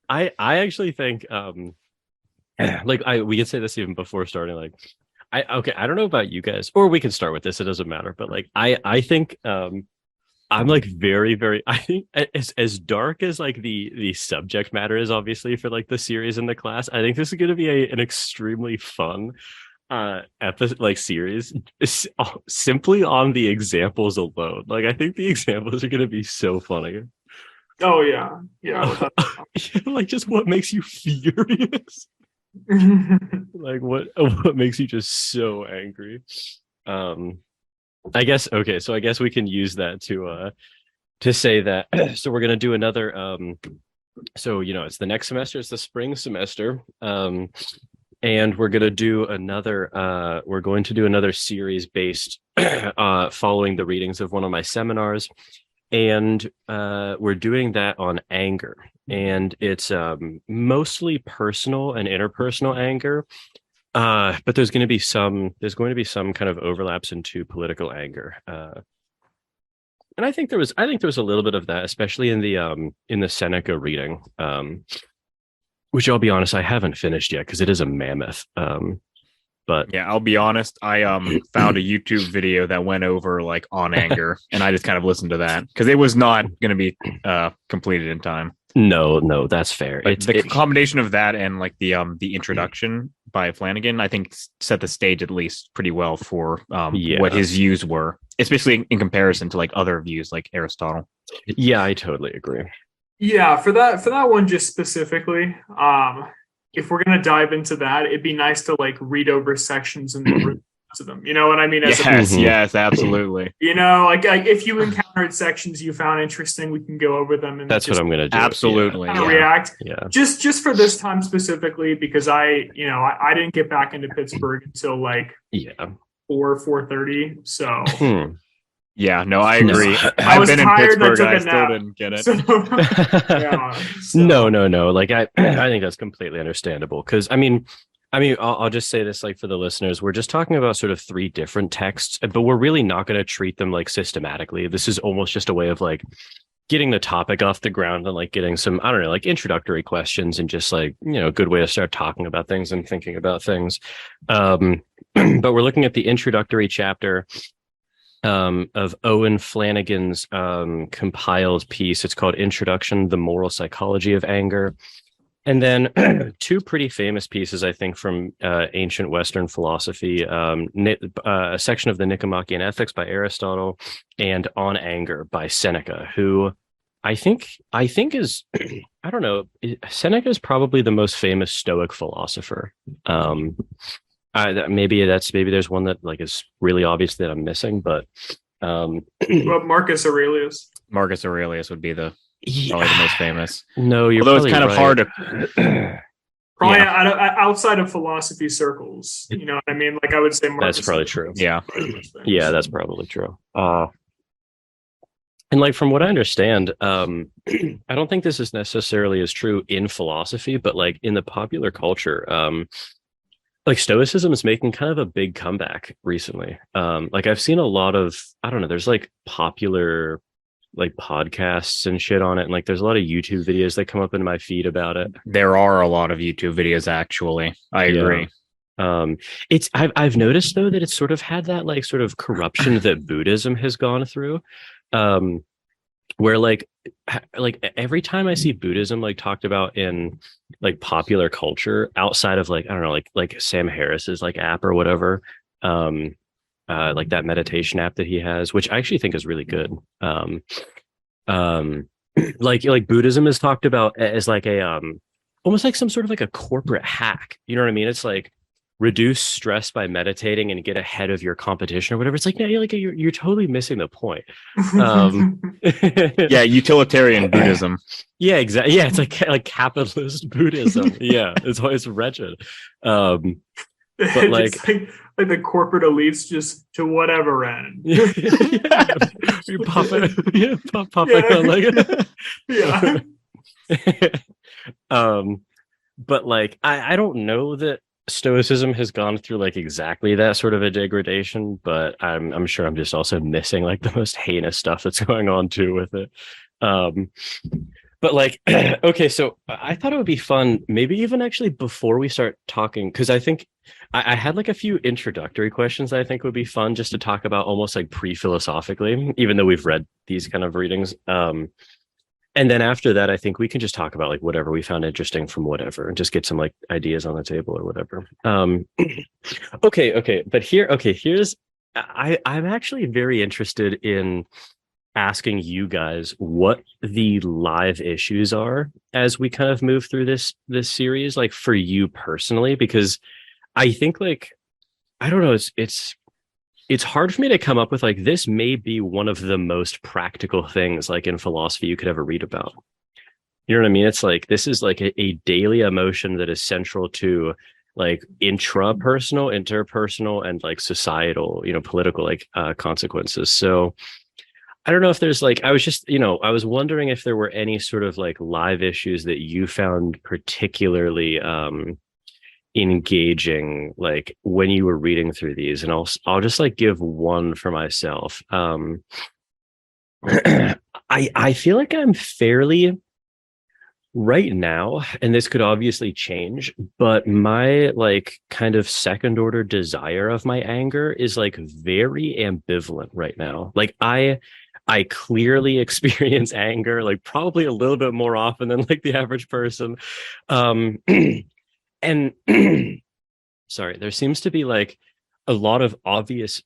I actually think like we could say this even before starting. Like I don't know about you guys, or we can start with this. It doesn't matter. But like I think I'm like very, very I think as dark as like the subject matter is obviously for like the series in the class, I think this is gonna be an extremely fun episode like series simply on the examples alone. Like I think the examples are gonna be so funny. Oh yeah, yeah, without Like just what makes you furious? Like what makes you just so angry? Um I guess okay, so I guess we can use that to say that so we're gonna do another so it's the next semester, it's the spring semester. And we're going to do another series based following the readings of one of my seminars. And we're doing that on anger. And it's mostly personal and interpersonal anger. But there's going to be some kind of overlaps into political anger. And I think there was a little bit of that, especially in the Seneca reading. Which I'll be honest, I haven't finished yet because it is a mammoth. But Yeah, I'll be honest. I found a YouTube video that went over like on anger, and I just kind of listened to that because it was not going to be completed in time. no, that's fair. But the combination of that and like the introduction by Flanagan, I think set the stage at least pretty well for what his views were, especially in comparison to like other views like Aristotle. Yeah, I totally agree. yeah, for that one just specifically, if we're gonna dive into that, it'd be nice to like read over sections and then to them. You know what I mean? Yes, absolutely. Like if you encountered sections you found interesting, we can go over them and that's what I'm gonna do. Absolutely. React. Yeah. Just for this time specifically, because I didn't get back into Pittsburgh until like 4:30. So yeah, no, I agree. I was been tired in Pittsburgh. and I I took a still nap. didn't get it. No. Like I think that's completely understandable because I mean, I'll just say this like for the listeners, we're just talking about sort of three different texts, but we're really not going to treat them like systematically. This is almost just a way of like getting the topic off the ground and like getting some, I don't know, like introductory questions and just like, a good way to start talking about things and thinking about things. But we're looking at the introductory chapter of Owen Flanagan's compiled piece. It's called Introduction: The Moral Psychology of Anger. And then two pretty famous pieces, I think, from ancient Western philosophy, a section of the Nicomachean Ethics by Aristotle and On Anger by Seneca, who I think is, I don't know, Seneca is probably the most famous Stoic philosopher. Maybe there's one that like is really obvious that I'm missing, but well, Marcus Aurelius. Marcus Aurelius would be probably the most famous. No, you're although it's kind right. of hard to probably outside of philosophy circles. You know what I mean? Like I would say Marcus. That's probably true. Yeah, that's probably true. And like from what I understand, I don't think this is necessarily as true in philosophy, but like in the popular culture, like Stoicism is making kind of a big comeback recently. Like I've seen a lot of, I don't know, there's like popular like podcasts and shit on it, and like there's a lot of YouTube videos that come up in my feed about it. There are a lot of YouTube videos actually. I agree. I've noticed though that it's sort of had that like sort of corruption that Buddhism has gone through. Where like every time I see Buddhism like talked about in like popular culture outside of like, I don't know, like Sam Harris's like app or whatever, like that meditation app that he has, which I actually think is really good. Like Buddhism is talked about as like a almost like some sort of like a corporate hack. You know what I mean? It's like reduce stress by meditating and get ahead of your competition or whatever. It's like, no, you're totally missing the point. Yeah, utilitarian Buddhism. Yeah, exactly. Yeah, it's like capitalist Buddhism. Yeah, it's wretched. But like the corporate elites just to whatever end. You pop it, pop it on like but like I don't know that Stoicism has gone through like exactly that sort of a degradation, but I'm sure I'm just also missing like the most heinous stuff that's going on too with it. But like, okay, so I thought it would be fun, maybe even actually before we start talking, because I think I had like a few introductory questions that I think would be fun just to talk about almost like pre-philosophically, even though we've read these kind of readings. And then after that, I think we can just talk about like whatever we found interesting from whatever and just get some like ideas on the table or whatever. Okay. But here's I'm actually very interested in asking you guys what the live issues are as we kind of move through this series, like for you personally, because I think like I don't know, it's hard for me to come up with like this may be one of the most practical things like in philosophy you could ever read about. You know what I mean? It's like this is like a daily emotion that is central to like intrapersonal, interpersonal, and like societal, political like consequences. So I don't know if there's like I was just, I was wondering if there were any sort of like live issues that you found particularly engaging like when you were reading through these, and I'll just like give one for myself. I feel like I'm fairly right now, and this could obviously change, but my like kind of second order desire of my anger is like very ambivalent right now. Like I clearly experience anger like probably a little bit more often than like the average person. And sorry, there seems to be like a lot of obvious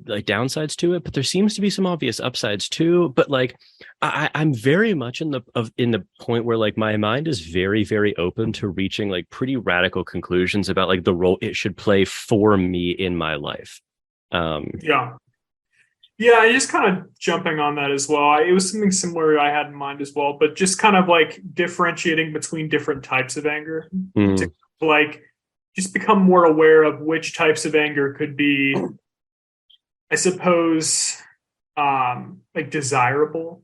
like downsides to it, but there seems to be some obvious upsides too. But like I'm very much in the point where like my mind is very, very open to reaching like pretty radical conclusions about like the role it should play for me in my life. Yeah, and just kind of jumping on that as well. It was something similar I had in mind as well, but just kind of like differentiating between different types of anger to like just become more aware of which types of anger could be, I suppose, like desirable,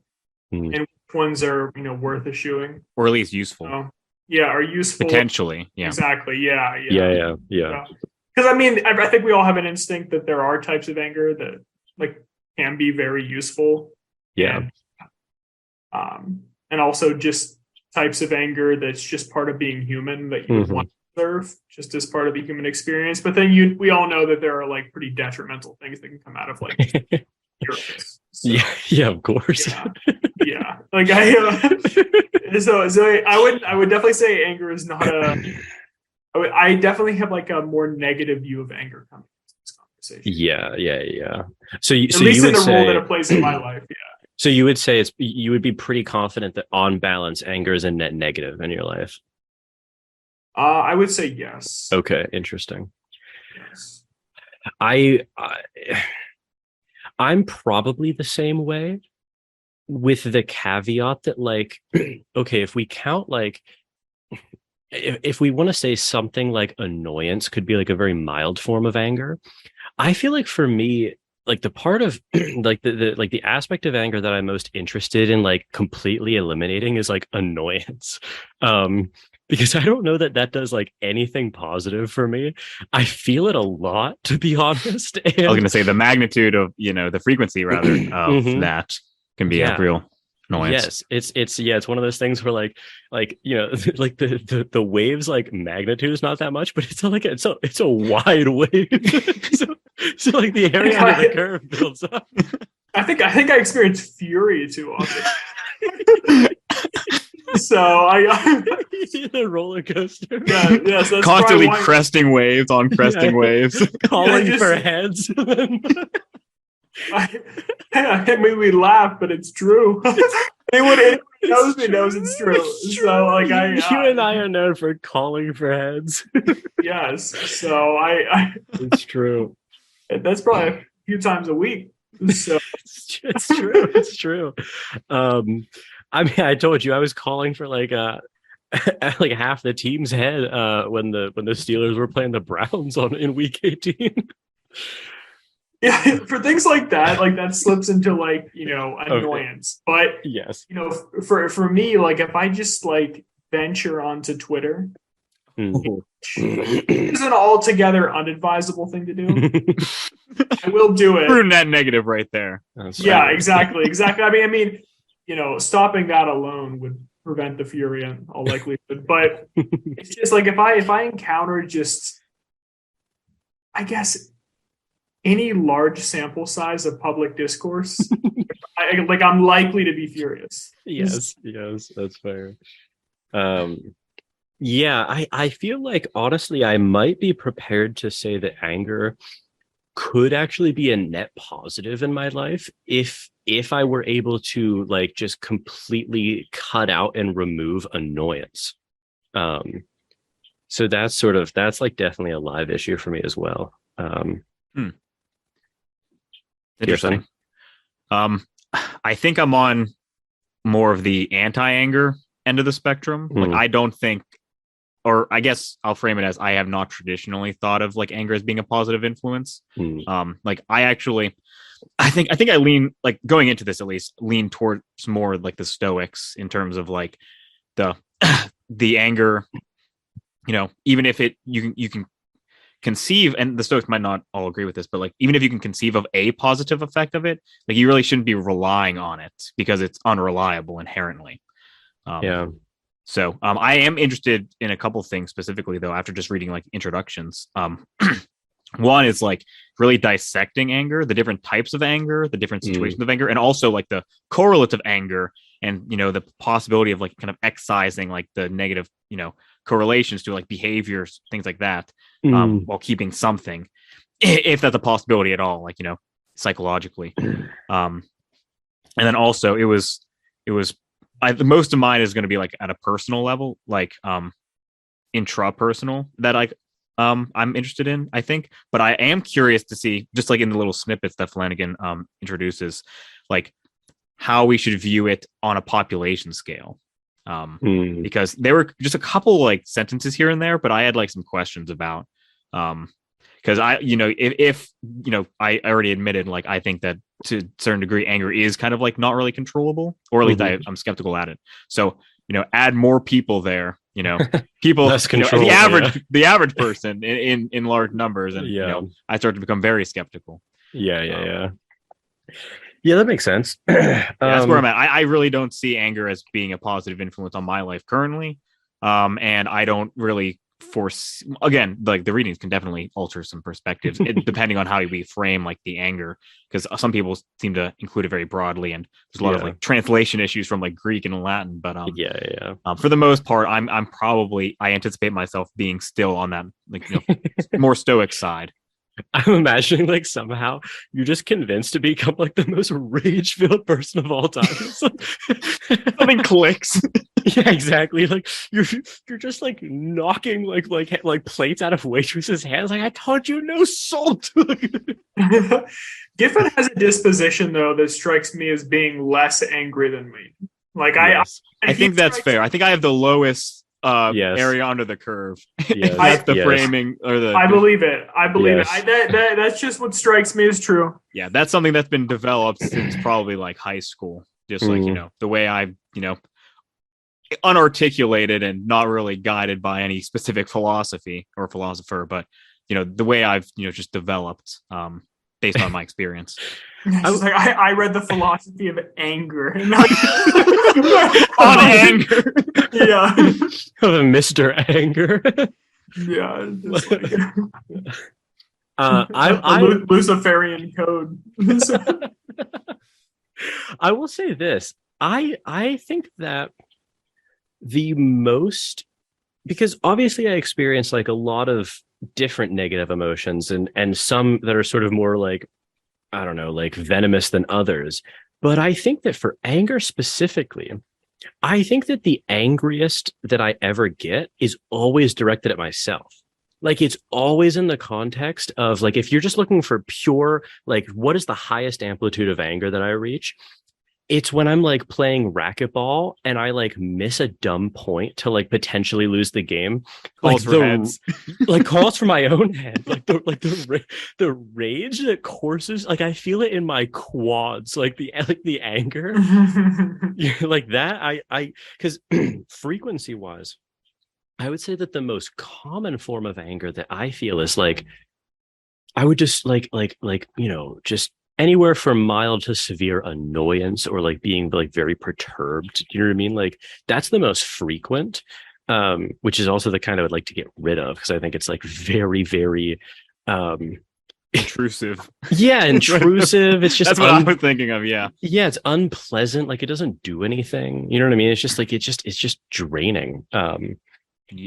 and which ones are worth eschewing, or at least useful. Are useful potentially. Yeah, exactly. Yeah. Because I mean, I think we all have an instinct that there are types of anger that like can be very useful. Yeah. And also just types of anger that's just part of being human that you would want to observe just as part of the human experience. But then we all know that there are like pretty detrimental things that can come out of like so, yeah, of course. Yeah. Like so I would definitely say anger is not I definitely have like a more negative view of anger coming into this conversation. Yeah. So at least in the role that it plays in my life, yeah. So you would say you would be pretty confident that on balance, anger is a net negative in your life? I would say yes. Okay, interesting. Yes. I'm probably the same way, with the caveat that like, okay, if we count like, if we want to say something like annoyance could be like a very mild form of anger, I feel like for me, like the part of like the aspect of anger that I'm most interested in like completely eliminating is like annoyance. Because I don't know that does like anything positive for me. I feel it a lot, to be honest. And I was going to say the magnitude of, the frequency rather of that can be a real annoyance. Yes, it's one of those things where like like the waves like magnitude is not that much, but it's like it's a wide wave. so like the area under the curve builds up. I think I experience fury too often. So the roller coaster. Yes, that's constantly cresting waves on cresting waves, calling for heads. I mean, we laugh, but it's true. Anyone knows me knows it's true. So, like, you and I are known for calling for heads. Yes. So it's true. That's probably a few times a week. So it's true. It's true. I mean, I told you I was calling for like like half the team's head when the Steelers were playing the Browns in week 18. Yeah, for things like that slips into like, annoyance. Okay. But yes, for me, like if I just like venture onto Twitter, it's an altogether unadvisable thing to do. I will do it. True net negative right there. Yeah, exactly. I mean, stopping that alone would prevent the fury in all likelihood. But it's just like if I encounter just, I guess, any large sample size of public discourse, I'm likely to be furious. Yes, that's fair. Yeah, I feel like honestly, I might be prepared to say that anger could actually be a net positive in my life if I were able to like just completely cut out and remove annoyance. So that's like definitely a live issue for me as well. Interesting. I think I'm on more of the anti-anger end of the spectrum. Like I don't think, or I guess I'll frame it as I have not traditionally thought of like anger as being a positive influence. Like I think I lean, like going into this at least, lean towards more like the Stoics in terms of like the anger, even if you can conceive, and the Stoics might not all agree with this, but like even if you can conceive of a positive effect of it, like you really shouldn't be relying on it because it's unreliable inherently. So I am interested in a couple things specifically though after just reading like introductions. One is like really dissecting anger, the different types of anger, the different situations of anger, and also like the correlative anger and the possibility of like kind of excising like the negative correlations to like behaviors, things like that, while keeping something, if that's a possibility at all, like psychologically. And then also it was the most of mine is going to be like at a personal level, like intrapersonal, that I'm interested in, I think. But I am curious to see, just like in the little snippets that Flanagan introduces, like how we should view it on a population scale. Because there were just a couple like sentences here and there, but I had like some questions about because I if I already admitted, like I think that to a certain degree anger is kind of like not really controllable, or at least I'm skeptical at it. So add more people there, people less control, the average person in large numbers, and I start to become very skeptical. Yeah, that makes sense. That's where I'm at. I really don't see anger as being a positive influence on my life currently. And I don't really foresee, again, like the readings can definitely alter some perspectives depending on how we frame like the anger, because some people seem to include it very broadly, and there's a lot of like translation issues from like Greek and Latin. But for the most part, I'm probably, I anticipate myself being still on that like more Stoic side. I'm imagining like somehow you're just convinced to become like the most rage-filled person of all time. Something clicks. Yeah, exactly. Like you're just like knocking like plates out of waitresses' hands. Like I told you, no salt. Giffen has a disposition though that strikes me as being less angry than me. Like I think that's fair. I think I have the lowest area under the curve. That's the framing, or the. I believe it. That's just what strikes me as true. Yeah, that's something that's been developed since probably like high school. Just like the way I've unarticulated and not really guided by any specific philosophy or philosopher, but the way I've just developed based on my experience. I read the philosophy of anger. On anger. Yeah. Mr. Anger. Yeah. Luciferian code. I will say this. I think that the most, because obviously I experience like a lot of different negative emotions and some that are sort of more like, I don't know, like venomous than others. But I think that for anger specifically, I think that the angriest that I ever get is always directed at myself. Like it's always in the context of like, if you're just looking for pure, like what is the highest amplitude of anger that I reach? It's when I'm like playing racquetball and I like miss a dumb point to like potentially lose the game. Calls for heads. Like calls for my own head. Like the rage that courses, like I feel it in my quads, like the anger. Like that. I because frequency wise, I would say that the most common form of anger that I feel is like I would just like just anywhere from mild to severe annoyance or like being like very perturbed. Do you know what I mean? Like that's the most frequent, which is also the kind I would like to get rid of because I think it's like very, very intrusive. Yeah, intrusive. It's just that's what I was thinking of. Yeah, it's unpleasant. Like it doesn't do anything. You know what I mean? It's just like it's just draining.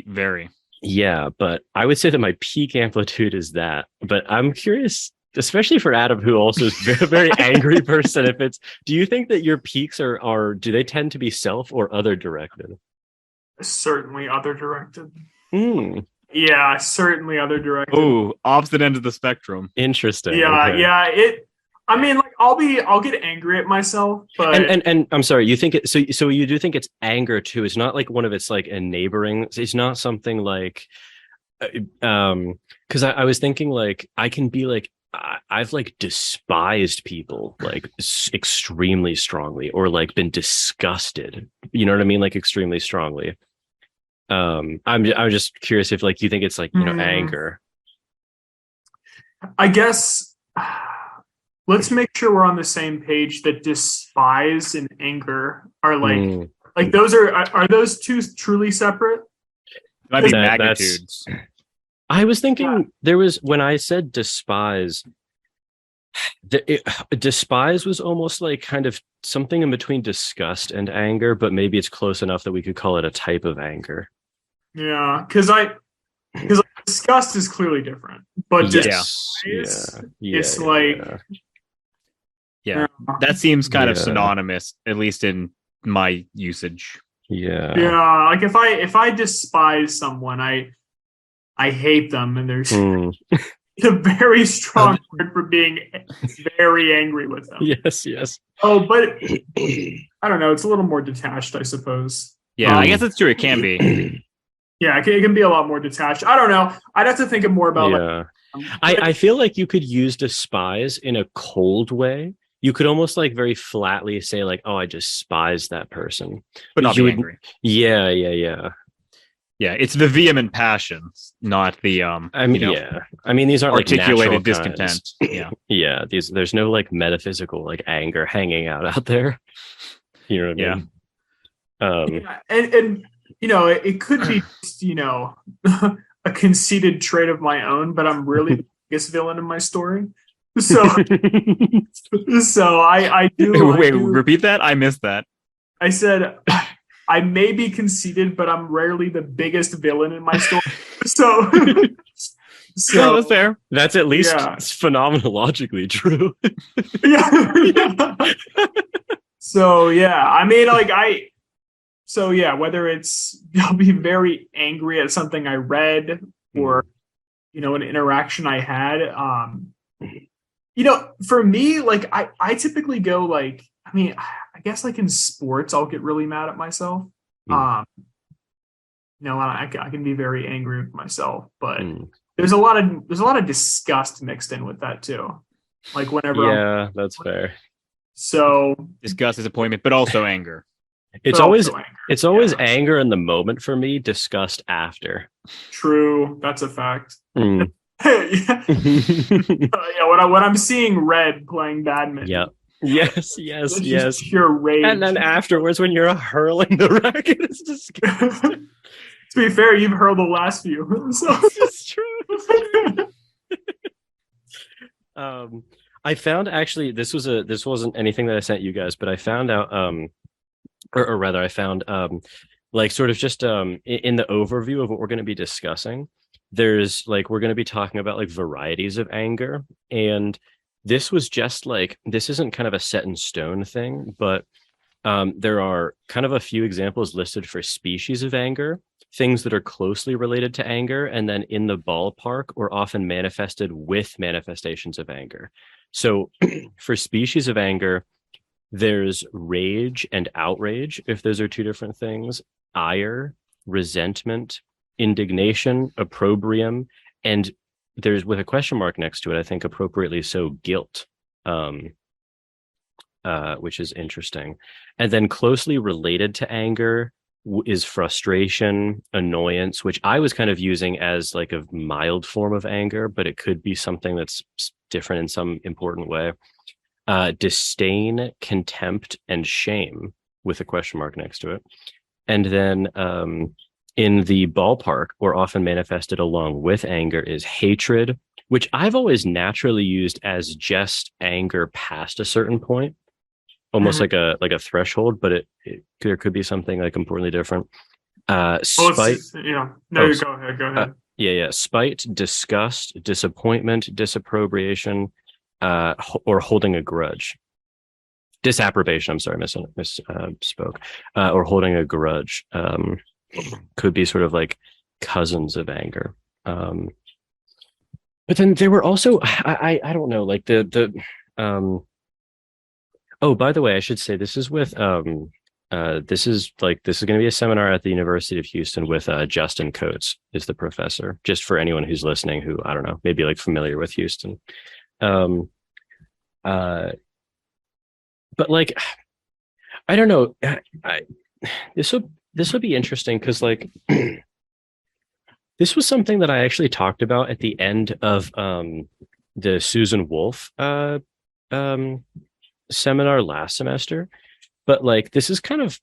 Very. Yeah, but I would say that my peak amplitude is that. But I'm curious, especially for Adam, who also is a very angry person. Do you think that your peaks are do they tend to be self or other directed? Certainly other directed. Mm. Yeah, certainly other directed. Oh, opposite end of the spectrum. Interesting. Yeah, okay. yeah. I mean, like I'll get angry at myself, but and I'm sorry, you think it so you do think it's anger too. It's not like one of its like a neighboring, it's not something like because I was thinking like I can be like I've like despised people like extremely strongly or like been disgusted. You know what I mean? Like extremely strongly. I'm just curious if like you think it's like, you know, anger. I guess let's make sure we're on the same page that despise and anger are like those are those two truly separate? Might be magnitudes. I was thinking there was when I said despise, despise was almost like kind of something in between disgust and anger, but maybe it's close enough that we could call it a type of anger. Yeah, because disgust is clearly different, but despise, it's like. Yeah, that seems kind of synonymous, at least in my usage. Yeah. Like if I despise someone, I hate them, and there's a very strong word for being very angry with them. Yes. Oh, but I don't know. It's a little more detached, I suppose. Yeah, I guess it's true. It can be. Yeah, it can be a lot more detached. I don't know. I'd have to think of more about. Yeah, I feel like you could use despise in a cold way. You could almost like very flatly say like, "Oh, I despise that person," but not be angry. Yeah. Yeah, it's the vehement passions, not the I mean, I mean, these aren't articulated like discontent. Yeah. There's no like metaphysical like anger hanging out there. You know what I mean? And you know, it could be just, you know, a conceited trait of my own, but I'm really the biggest villain in my story. So I do. Repeat that. I missed that. I said I may be conceited, but I'm rarely the biggest villain in my story. So that's fair. That's at least phenomenologically true. Yeah. So I mean, like whether it's I'll be very angry at something I read or you know an interaction I had. You know, for me, like I typically go like, I mean, I guess like in sports, I'll get really mad at myself. You know, I can be very angry with myself, but there's a lot of disgust mixed in with that too. Like whenever that's fair. So disgust, disappointment, but also anger. It's always anger in the moment for me, disgust after. True, that's a fact. Yeah, when I'm seeing red playing badminton. Yeah. Yes. Pure rage. And then afterwards, when you're hurling the racket, it's disgusting. To be fair, you've hurled the last few. So. It's true. I found actually this wasn't anything that I sent you guys, but I found out or rather I found like sort of just in the overview of what we're going to be discussing. There's like we're going to be talking about like varieties of anger, and this was just like this isn't kind of a set in stone thing, but there are kind of a few examples listed for species of anger, things that are closely related to anger, and then in the ballpark or often manifested with manifestations of anger. So for species of anger, there's rage and outrage, if those are two different things, ire, resentment, indignation, opprobrium, and there's with a question mark next to it, I think appropriately so, guilt, which is interesting. And then closely related to anger is frustration, annoyance, which I was kind of using as like a mild form of anger, but it could be something that's different in some important way. disdain, contempt, and shame with a question mark next to it. And then in the ballpark, or often manifested along with anger, is hatred, which I've always naturally used as just anger past a certain point, almost like a threshold, but there could be something like importantly different. Spite. Yeah. No, go ahead. Yeah. Spite, disgust, disappointment, disapprobation, or holding a grudge. Disapprobation. I'm sorry, misspoke. Or holding a grudge could be sort of like cousins of anger. But then there were also I don't know, like the oh, by the way, I should say this is with this is going to be a seminar at the University of Houston with Justin Coates is the professor, just for anyone who's listening who, I don't know, maybe like familiar with Houston. But like, I don't know, this will be interesting because like this was something that I actually talked about at the end of the Susan Wolf seminar last semester. But like, this is kind of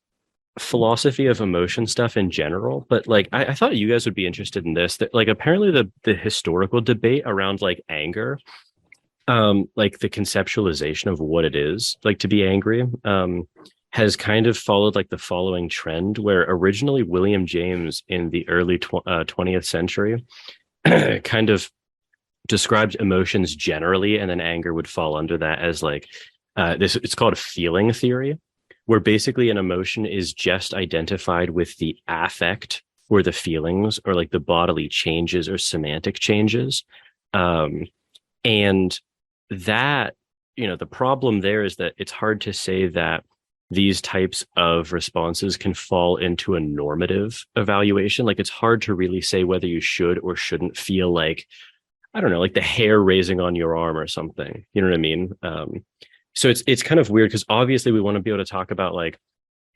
philosophy of emotion stuff in general. But like, I thought you guys would be interested in this. That like, apparently the historical debate around like anger, like the conceptualization of what it is like to be angry, has kind of followed like the following trend, where originally William James in the early 20th century kind of described emotions generally, and then anger would fall under that as like it's called feeling theory, where basically an emotion is just identified with the affect or the feelings or like the bodily changes or semantic changes. And that, the problem there is that it's hard to say that these types of responses can fall into a normative evaluation. Like, it's hard to really say whether you should or shouldn't feel like, I don't know, like the hair raising on your arm or something. You know what I mean? So it's kind of weird because obviously we want to be able to talk about like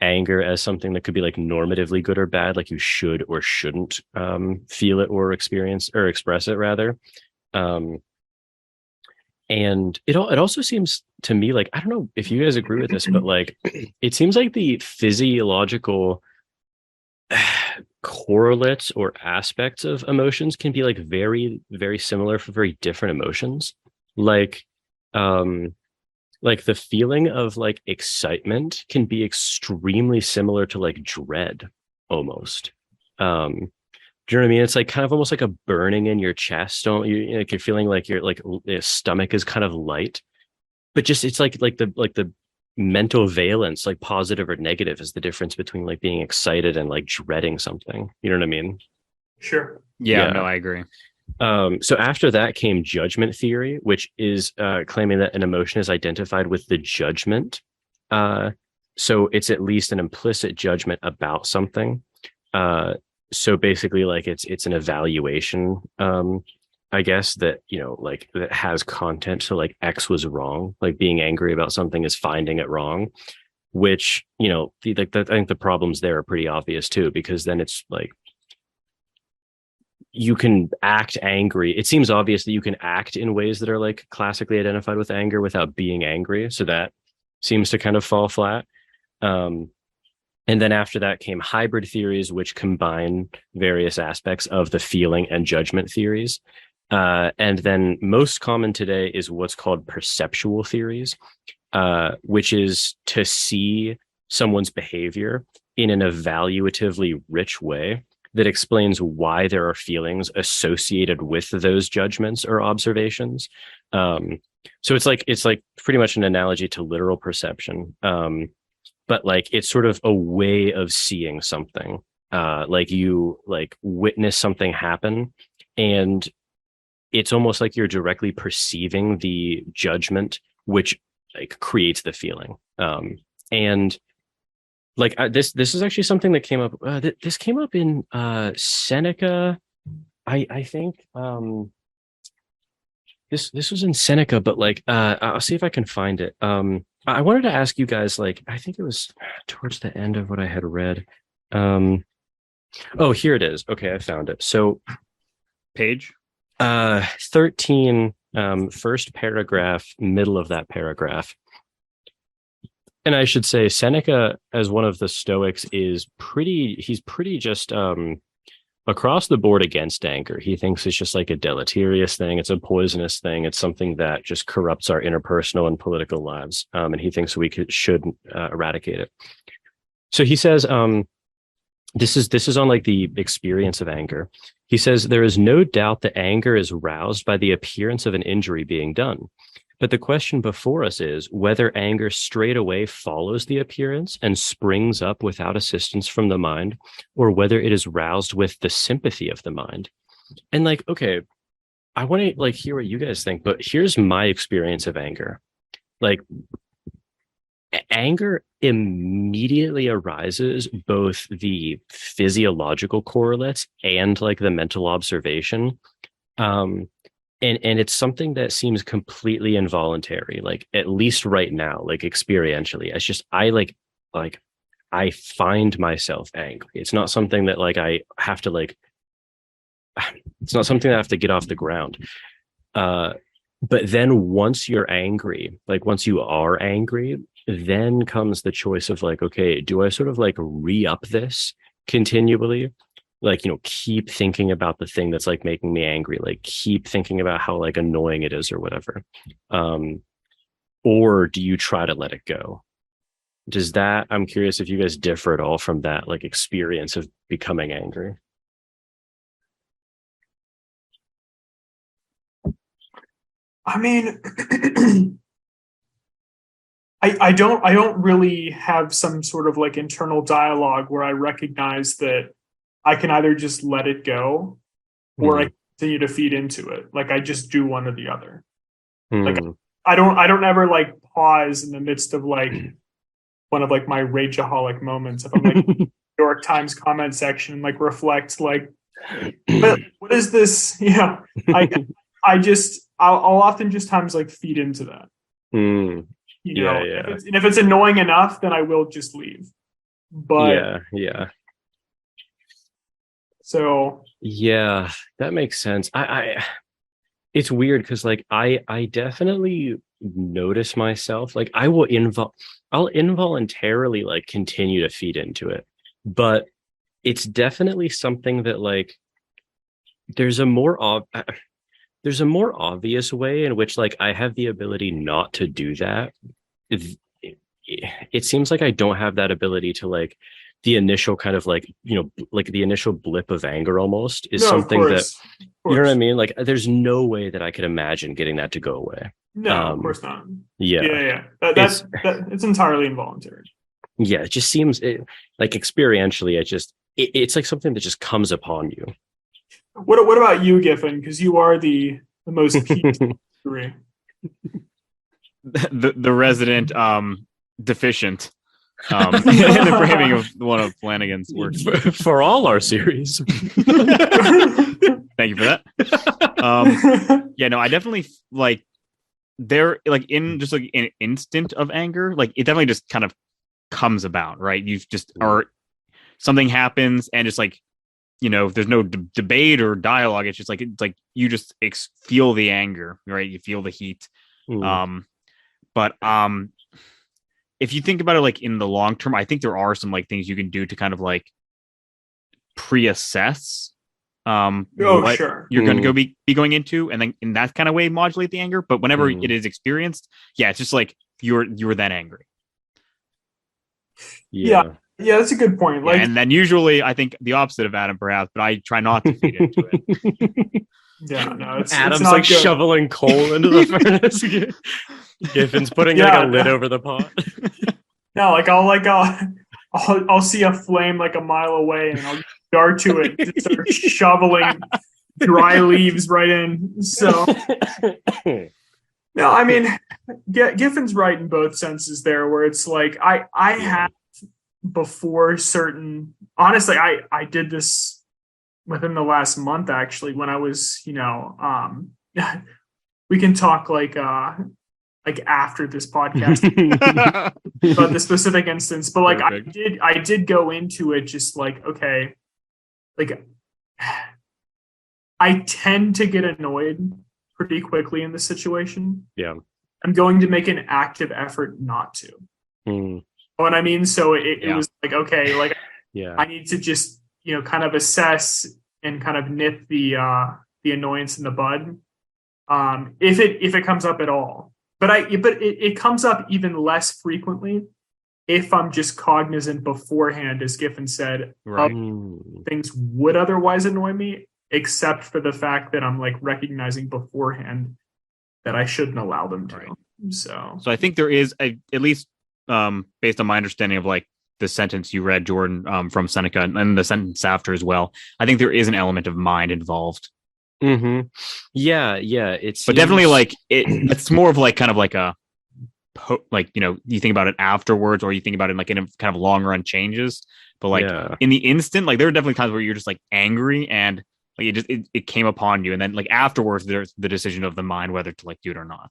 anger as something that could be like normatively good or bad, like you should or shouldn't feel it or experience or express it rather. And it also seems to me like, I don't know if you guys agree with this, but like it seems like the physiological correlates or aspects of emotions can be like very, very similar for very different emotions. Like the feeling of like excitement can be extremely similar to like dread almost. Do you know what I mean? It's like kind of almost like a burning in your chest. Don't you, like you're feeling like your stomach is kind of light, but just it's like the mental valence, like positive or negative, is the difference between like being excited and like dreading something. You know what I mean? Sure. Yeah. No, I agree. So after that came judgment theory, which is claiming that an emotion is identified with the judgment. So it's at least an implicit judgment about something. So basically, like it's an evaluation, I guess, that like that has content. So like X was wrong. Like being angry about something is finding it wrong, which I think the problems there are pretty obvious too, because then it's like you can act angry. It seems obvious that you can act in ways that are like classically identified with anger without being angry. So that seems to kind of fall flat. And then after that came hybrid theories, which combine various aspects of the feeling and judgment theories. And then most common today is what's called perceptual theories, which is to see someone's behavior in an evaluatively rich way that explains why there are feelings associated with those judgments or observations. So it's like pretty much an analogy to literal perception. But like it's sort of a way of seeing something. Like you like witness something happen, and it's almost like you're directly perceiving the judgment, which like creates the feeling. And like this is actually something that came up. This came up in Seneca. I think this was in Seneca, but like I'll see if I can find it. I wanted to ask you guys, like, I think it was towards the end of what I had read. Oh, here it is. Okay, I found it. So page 13 First paragraph, middle of that paragraph. And I should say Seneca, as one of the Stoics, he's pretty just across the board against anger. He thinks it's just like a deleterious thing. It's a poisonous thing. It's something that just corrupts our interpersonal and political lives. And he thinks we should eradicate it. So he says, this is on like the experience of anger. He says, there is no doubt that anger is roused by the appearance of an injury being done. But the question before us is whether anger straight away follows the appearance and springs up without assistance from the mind, or whether it is roused with the sympathy of the mind. And like, okay, I want to like hear what you guys think, but here's my experience of anger. Like, anger immediately arises both the physiological correlates and like the mental observation. And it's something that seems completely involuntary, like at least right now, like experientially. It's just I find myself angry. It's not something that like I have to like. It's not something that I have to get off the ground. But then once you're angry, like once you are angry, then comes the choice of like, okay, do I sort of like re-up this continually? Like, you know, keep thinking about the thing that's like making me angry, like keep thinking about how like annoying it is or whatever. Or do you try to let it go? I'm curious if you guys differ at all from that like experience of becoming angry. I mean, I don't really have some sort of like internal dialogue where I recognize that I can either just let it go or I continue to feed into it. Like I just do one or the other. Like I don't ever like pause in the midst of like one of like my rageaholic moments. If I'm like New York Times comment section and like reflect like, what is this? Yeah. I'll often just times like feed into that. You know, yeah. If it's annoying enough, then I will just leave. But yeah. So yeah, that makes sense. I it's weird because like I definitely notice myself like I'll involuntarily like continue to feed into it, but it's definitely something that like there's a more obvious way in which like I have the ability not to do that. It seems like I don't have that ability to like the initial kind of like, you know, like the initial blip of anger almost is something that, you know what I mean? Like there's no way that I could imagine getting that to go away. No, of course not. Yeah. That's it's entirely involuntary. Yeah. It just seems like experientially, it's like something that just comes upon you. What about you, Giffen? Because you are the most peaked degree. The resident deficient in the framing of one of Flanagan's works for all our series. Thank you for that. I definitely like there like in just like an instant of anger, like it definitely just kind of comes about, right? You've just or something happens and it's like, you know, there's no debate or dialogue. It's like you just feel the anger, right? You feel the heat. But if you think about it, like in the long term, I think there are some like things you can do to kind of like pre-assess what sure. you're going to be going into, and then in that kind of way modulate the anger. But whenever it is experienced, it's just like you were then angry. Yeah, that's a good point. Like, and then usually I think the opposite of Adam, perhaps, but I try not to feed into it. Yeah, no, Adam's it's not like good. shoveling coal into the furnace. Giffin's putting like a lid over the pot. No, like I'll see a flame like a mile away and I'll dart to it and start shoveling dry leaves right in. So no, I mean Giffin's right in both senses there, where it's like I have before certain, honestly, I did this within the last month actually, when I was, you know, we can talk like after this podcast about the specific instance, but like perfect. I did go into it just like, okay, like I tend to get annoyed pretty quickly in the situation. Yeah. I'm going to make an active effort not to. Mm. You know what I mean? So it was like, okay, like yeah, I need to just, kind of assess and kind of nip the annoyance in the bud. If it comes up at all. But it comes up even less frequently if I'm just cognizant beforehand, as Giffen said, right. Things would otherwise annoy me, except for the fact that I'm like recognizing beforehand that I shouldn't allow them to. Right. So I think there is at least based on my understanding of like the sentence you read, Jordan, from Seneca, and the sentence after as well, I think there is an element of mind involved. Mm-hmm. Yeah. But definitely like it's more of like kind of like a like, you think about it afterwards, or you think about it like in a kind of long run changes. But like in the instant, like there are definitely times where you're just like angry and like it came upon you, and then like afterwards there's the decision of the mind whether to like do it or not.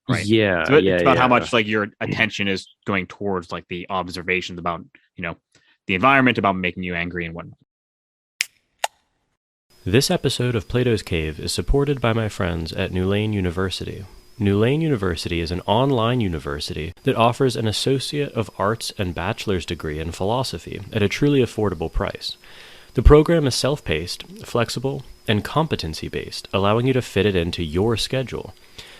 Right. Yeah. So it's about how much like your attention is going towards like the observations about, the environment, about making you angry and whatnot. This episode of Plato's Cave is supported by my friends at New Lane University. New Lane University is an online university that offers an Associate of Arts and Bachelor's degree in philosophy at a truly affordable price. The program is self-paced, flexible, and competency-based, allowing you to fit it into your schedule.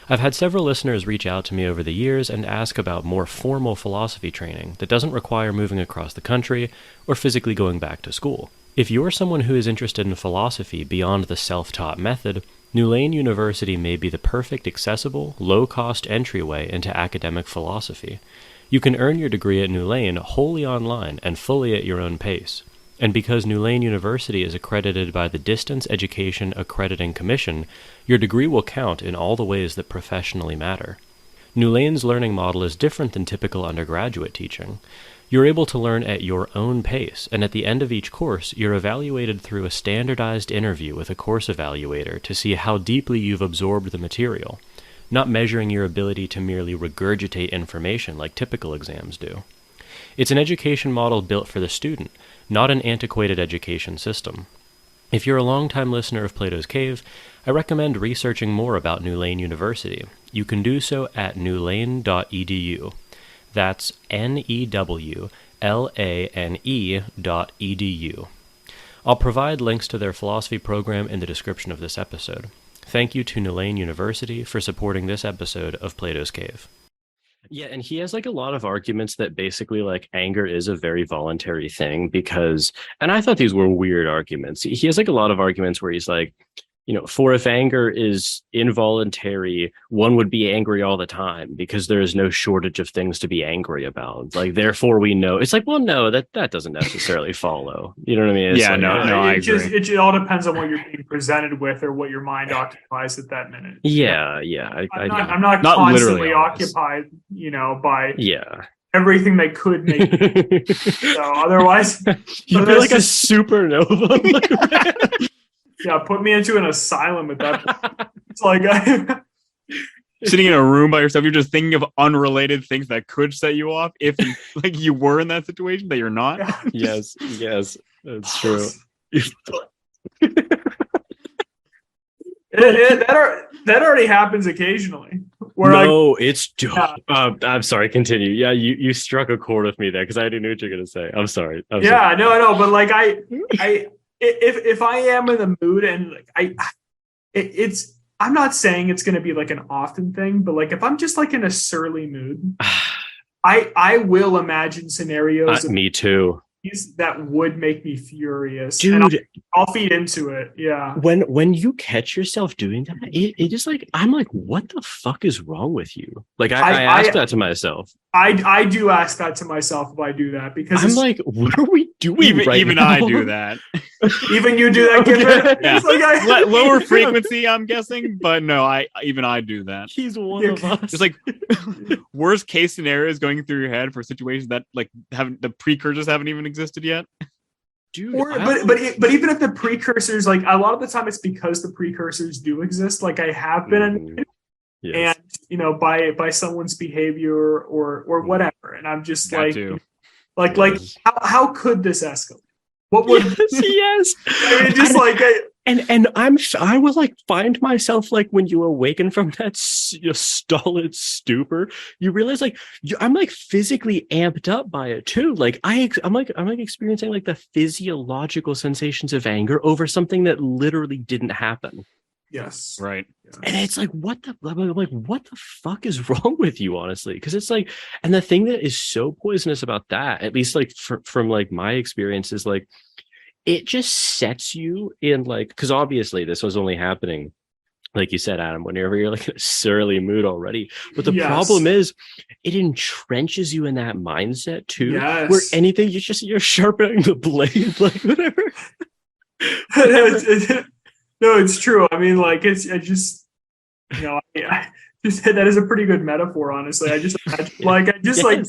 I've had several listeners reach out to me over the years and ask about more formal philosophy training that doesn't require moving across the country or physically going back to school. If you're someone who is interested in philosophy beyond the self-taught method, New Lane University may be the perfect accessible, low-cost entryway into academic philosophy. You can earn your degree at New Lane wholly online and fully at your own pace. And because New Lane University is accredited by the Distance Education Accrediting Commission, your degree will count in all the ways that professionally matter. New Lane's learning model is different than typical undergraduate teaching. You're able to learn at your own pace, and at the end of each course, you're evaluated through a standardized interview with a course evaluator to see how deeply you've absorbed the material, not measuring your ability to merely regurgitate information like typical exams do. It's an education model built for the student, not an antiquated education system. If you're a longtime listener of Plato's Cave, I recommend researching more about New Lane University. You can do so at newlane.edu. That's newlane.edu. I'll provide links to their philosophy program in the description of this episode. Thank you to New Lane University for supporting this episode of Plato's Cave. Yeah, and he has like a lot of arguments that basically like anger is a very voluntary thing because, and I thought these were weird arguments. He has like a lot of arguments where he's like, for if anger is involuntary, one would be angry all the time because there is no shortage of things to be angry about. Like, therefore we know. It's like, well, no, that doesn't necessarily follow. You know what I mean? It's I agree. It all depends on what you're being presented with or what your mind occupies at that minute. Yeah. I'm not constantly occupied, by everything that could make me. So otherwise, you'd be like a supernova. Yeah, put me into an asylum at that point. It's like sitting in a room by yourself, you're just thinking of unrelated things that could set you off if you were in that situation that you're not. Yes, that's true. That already happens occasionally. It's I'm sorry, continue. Yeah, you struck a chord with me there because I didn't know what you're gonna say. I'm sorry. I know, but like if I am in the mood and I'm not saying it's going to be like an often thing, but like if I'm just like in a surly mood, I will imagine scenarios. Me too. That would make me furious, dude. And I'll feed into it. Yeah. When you catch yourself doing that, it is like I'm like, what the fuck is wrong with you? Like I ask that to myself. I do ask that to myself if I do that because I'm like, what are we doing? Even now? I do that. Even you do that, Giffen? Yeah. It's like lower frequency, I'm guessing, but no, I do that. He's one of us. It's like worst case scenarios going through your head for situations that like the precursors haven't even existed yet. Dude, but even if the precursors, like a lot of the time, it's because the precursors do exist. Like I have been annoyed, and by someone's behavior or whatever, and I'm just how could this escalate? What would yes? I mean, just And I will like find myself like when you awaken from that stolid stupor, you realize like I'm like physically amped up by it too. Like I'm like experiencing like the physiological sensations of anger over something that literally didn't happen. Yes. Right. And it's like, what the fuck is wrong with you, honestly? Because it's like, and the thing that is so poisonous about that, at least like from like my experience, is like it just sets you in like, because obviously this was only happening, like you said, Adam, whenever you're like in a surly mood already. But the problem is it entrenches you in that mindset too, where anything you're sharpening the blade, like whatever. No, it's true. I mean, like I just that is a pretty good metaphor, honestly. I just imagine, like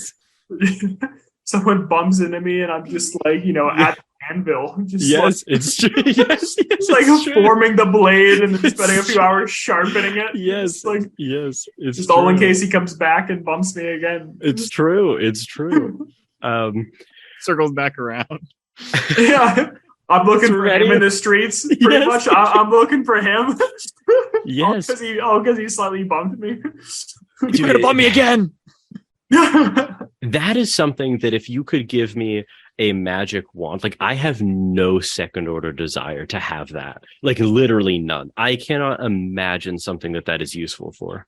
someone bumps into me and I'm just like, at the anvil. Just it's true. Yes, it's like forming the blade and then spending a few hours sharpening it. It's just true. All in case he comes back and bumps me again. It's true. Circles back around. Yeah. I'm looking for him in the streets. Pretty much, I'm looking for him. Yes. Because he slightly bumped me. You're gonna bump me again. That is something that if you could give me a magic wand, like I have no second order desire to have that. Like literally none. I cannot imagine something that is useful for.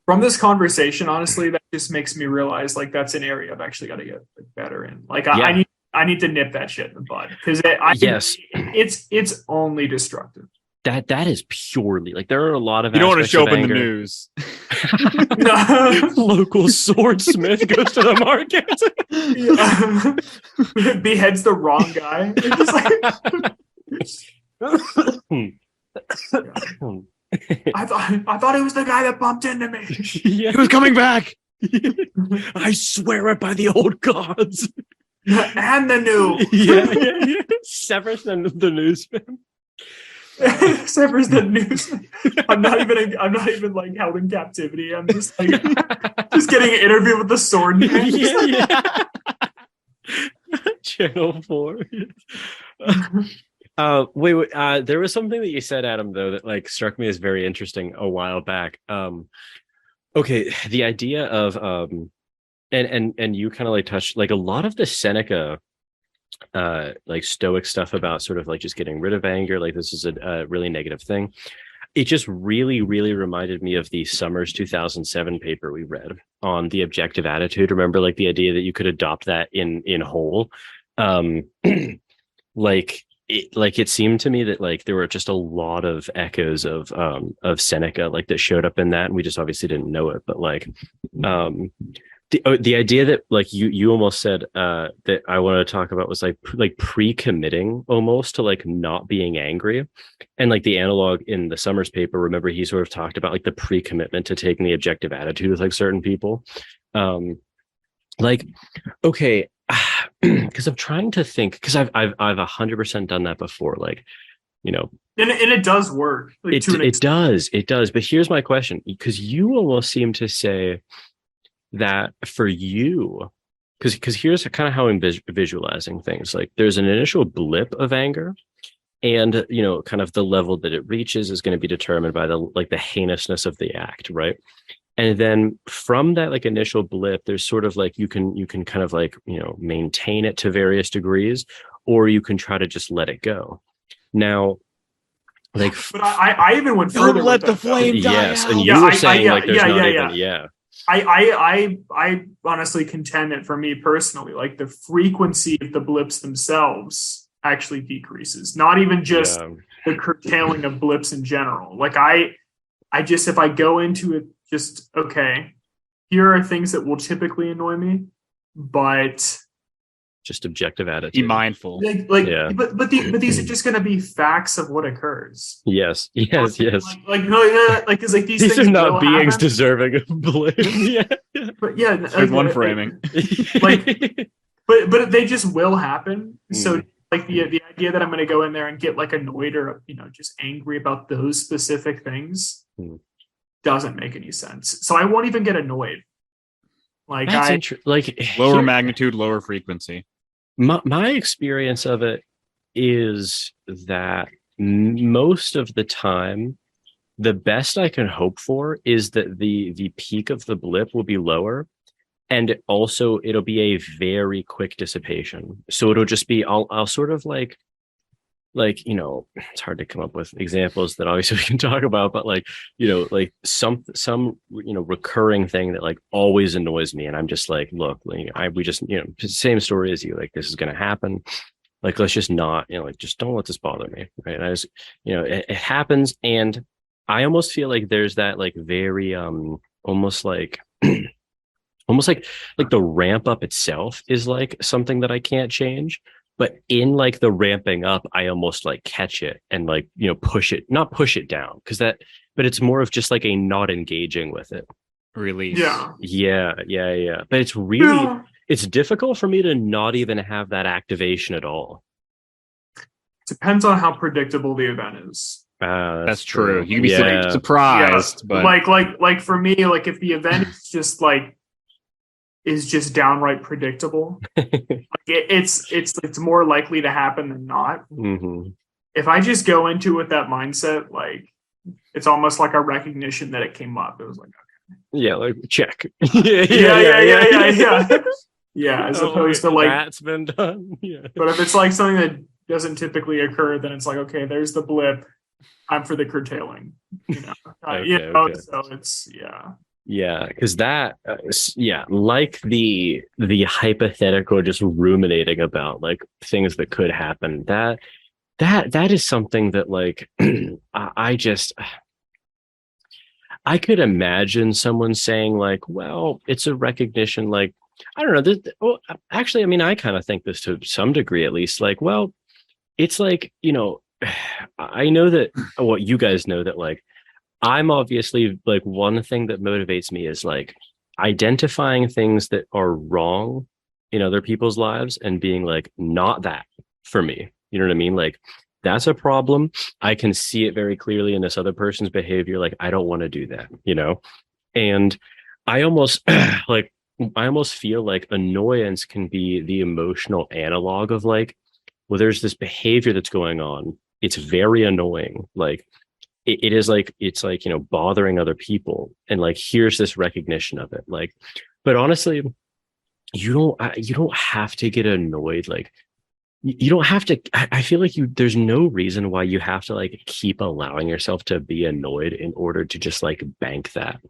From this conversation, honestly, that just makes me realize like that's an area I've actually got to get better in. Like I need to nip that shit in the bud because it's only destructive. That is purely like there are a lot of you don't want to show up in the news. Local swordsmith goes to the market, beheads the wrong guy. I thought it was the guy that bumped into me. He was coming back. I swear it by the old gods. And the new. Severs the newsman. Severs the newsman. I'm not even like held in captivity. I'm just like just getting an interview with the sword man. Channel 4. Wait, there was something that you said, Adam, though, that like struck me as very interesting a while back. Okay, the idea of and you kind of like touched like a lot of the Seneca like Stoic stuff about sort of like just getting rid of anger, like this is a really negative thing. It just really reminded me of the Summers 2007 paper we read on the objective attitude. Remember, like the idea that you could adopt that in whole. It seemed to me that like there were just a lot of echoes of Seneca like that showed up in that, and we just obviously didn't know it. But like the idea that like you almost said that I wanted to talk about was like pre-committing almost to like not being angry, and like the analog in the Summers paper. Remember, he sort of talked about like the pre-commitment to taking the objective attitude with like certain people. Like, okay, because I'm trying to think, because I've 100% done that before, like, and it does work. Like, it does. But here's my question, because you almost seem to say that for you, because here's kind of how I'm visualizing things. Like there's an initial blip of anger, and kind of the level that it reaches is going to be determined by the heinousness of the act, right? And then from that like initial blip, there's sort of like you can kind of like maintain it to various degrees, or you can try to just let it go. Now, like, but I even went further. Don't let the flame die. Yes, and you were saying like there's not even. I honestly contend that for me personally, like the frequency of the blips themselves actually decreases, not even just the curtailing of blips in general. Like I just, if I go into it, just, okay, here are things that will typically annoy me, but just objective attitude. Be mindful. But these are just going to be facts of what occurs. Yes. Like because like these things are not beings happen. Deserving of blame. But yeah, with one framing. But they just will happen. So like the idea that I'm going to go in there and get like annoyed or just angry about those specific things doesn't make any sense. So I won't even get annoyed. Like lower magnitude, lower frequency. My experience of it is that most of the time, the best I can hope for is that the peak of the blip will be lower, and also it'll be a very quick dissipation. So it'll just be I'll sort of like, it's hard to come up with examples that obviously we can talk about, but like, like some recurring thing that like always annoys me, and I'm just like, look, we just, same story as you, like, this is going to happen, like, let's just not, like, just don't let this bother me, right? And I just, it happens, and I almost feel like there's that like very almost like almost like the ramp up itself is like something that I can't change. But in like the ramping up, I almost like catch it and like, not push it down, but it's more of just like a not engaging with it. Release. Yeah. But it's really, it's difficult for me to not even have that activation at all. Depends on how predictable the event is. That's true. You can be surprised, but like for me, like if the event is just downright predictable, it's more likely to happen than not. Mm-hmm. If I just go into it with that mindset, like it's almost like a recognition that it came up. It was like, okay. Yeah, like check. Yeah, as opposed to like that's been done. Yeah. But if it's like something that doesn't typically occur, then it's like, okay, there's the blip. I'm for the curtailing. So it's Yeah, because that, like the hypothetical, just ruminating about like things that could happen. That is something that like I could imagine someone saying like, well, it's a recognition. Like, I don't know. Actually, I mean, I kind of think this to some degree, at least. Like, well, it's like, I know that. Well, you guys know that like. I'm obviously like, one thing that motivates me is like identifying things that are wrong in other people's lives and being like, not that for me. You know what I mean? Like, that's a problem. I can see it very clearly in this other person's behavior. Like, I don't want to do that, And I almost I almost feel like annoyance can be the emotional analog of like, well, there's this behavior that's going on. It's very annoying. Like, it is like, it's like, bothering other people, and like, here's this recognition of it. Like, but honestly, you don't have to get annoyed. Like, you don't have to, I feel like there's no reason why you have to like keep allowing yourself to be annoyed in order to just like bank that,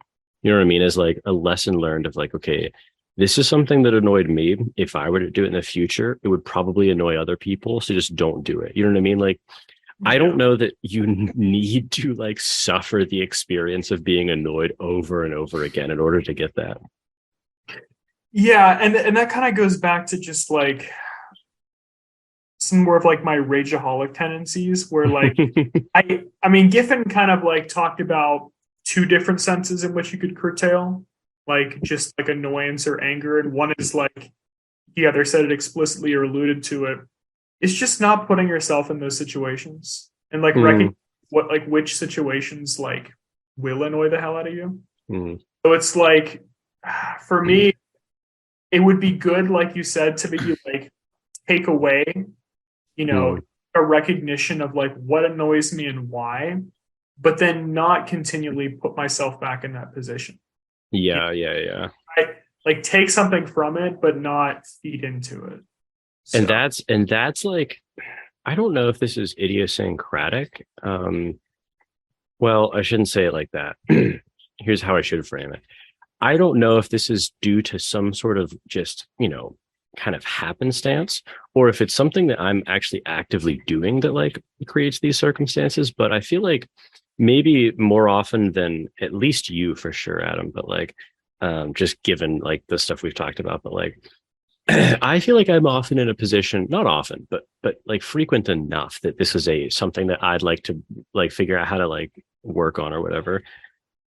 you know what I mean? As like a lesson learned of like, okay, this is something that annoyed me. If I were to do it in the future, it would probably annoy other people. So just don't do it. You know what I mean? Like, I don't know that you need to like suffer the experience of being annoyed over and over again in order to get that. Yeah, and that kind of goes back to just like some more of like my rageaholic tendencies, where like I mean, Giffen kind of like talked about two different senses in which you could curtail, like just like annoyance or anger, and one is like he either said it explicitly or alluded to it. It's just not putting yourself in those situations and like recognizing which situations like will annoy the hell out of you. So it's like, for me, it would be good, like you said, to maybe like take away, a recognition of like what annoys me and why, but then not continually put myself back in that position. Yeah. I like take something from it, but not feed into it. So. And that's like, I don't know if this is idiosyncratic. Well, I shouldn't say it like that. Here's how I should frame it. I don't know if this is due to some sort of just, kind of happenstance, or if it's something that I'm actually actively doing that like creates these circumstances. But I feel like maybe more often than at least you for sure, Adam, but like, just given like the stuff we've talked about, but like, I feel like I'm often in a position, not often, but like frequent enough that this is something that I'd like to like figure out how to like work on or whatever,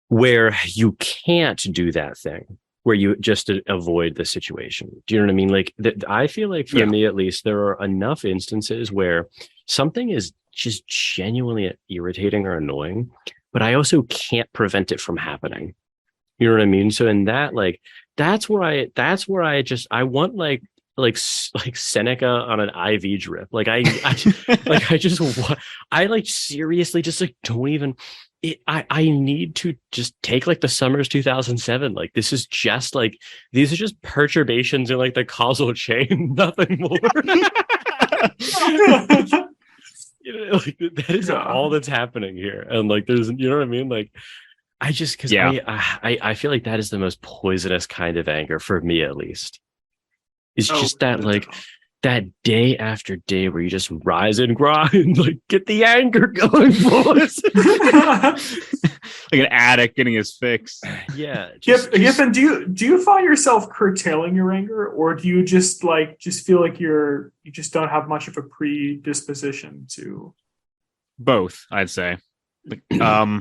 where you can't do that thing, where you just avoid the situation. Do you know what I mean? Like I feel like for me, at least, there are enough instances where something is just genuinely irritating or annoying, but I also can't prevent it from happening. You know what I mean? So in that, like, that's where I want like like Seneca on an IV drip. Like I like seriously just like don't even. I need to just take like the summer's 2007. Like this is just like these are just perturbations in like the causal chain, nothing more. Like that is all that's happening here, and like there's you know what I mean. Like I just because I feel like that is the most poisonous kind of anger for me at least. It's just that like that day after day where you just rise and grind, like get the anger going, boys. Like an addict getting his fix. Yeah. Giffen, do you find yourself curtailing your anger, or do you just feel like you just don't have much of a predisposition to? Both, I'd say. I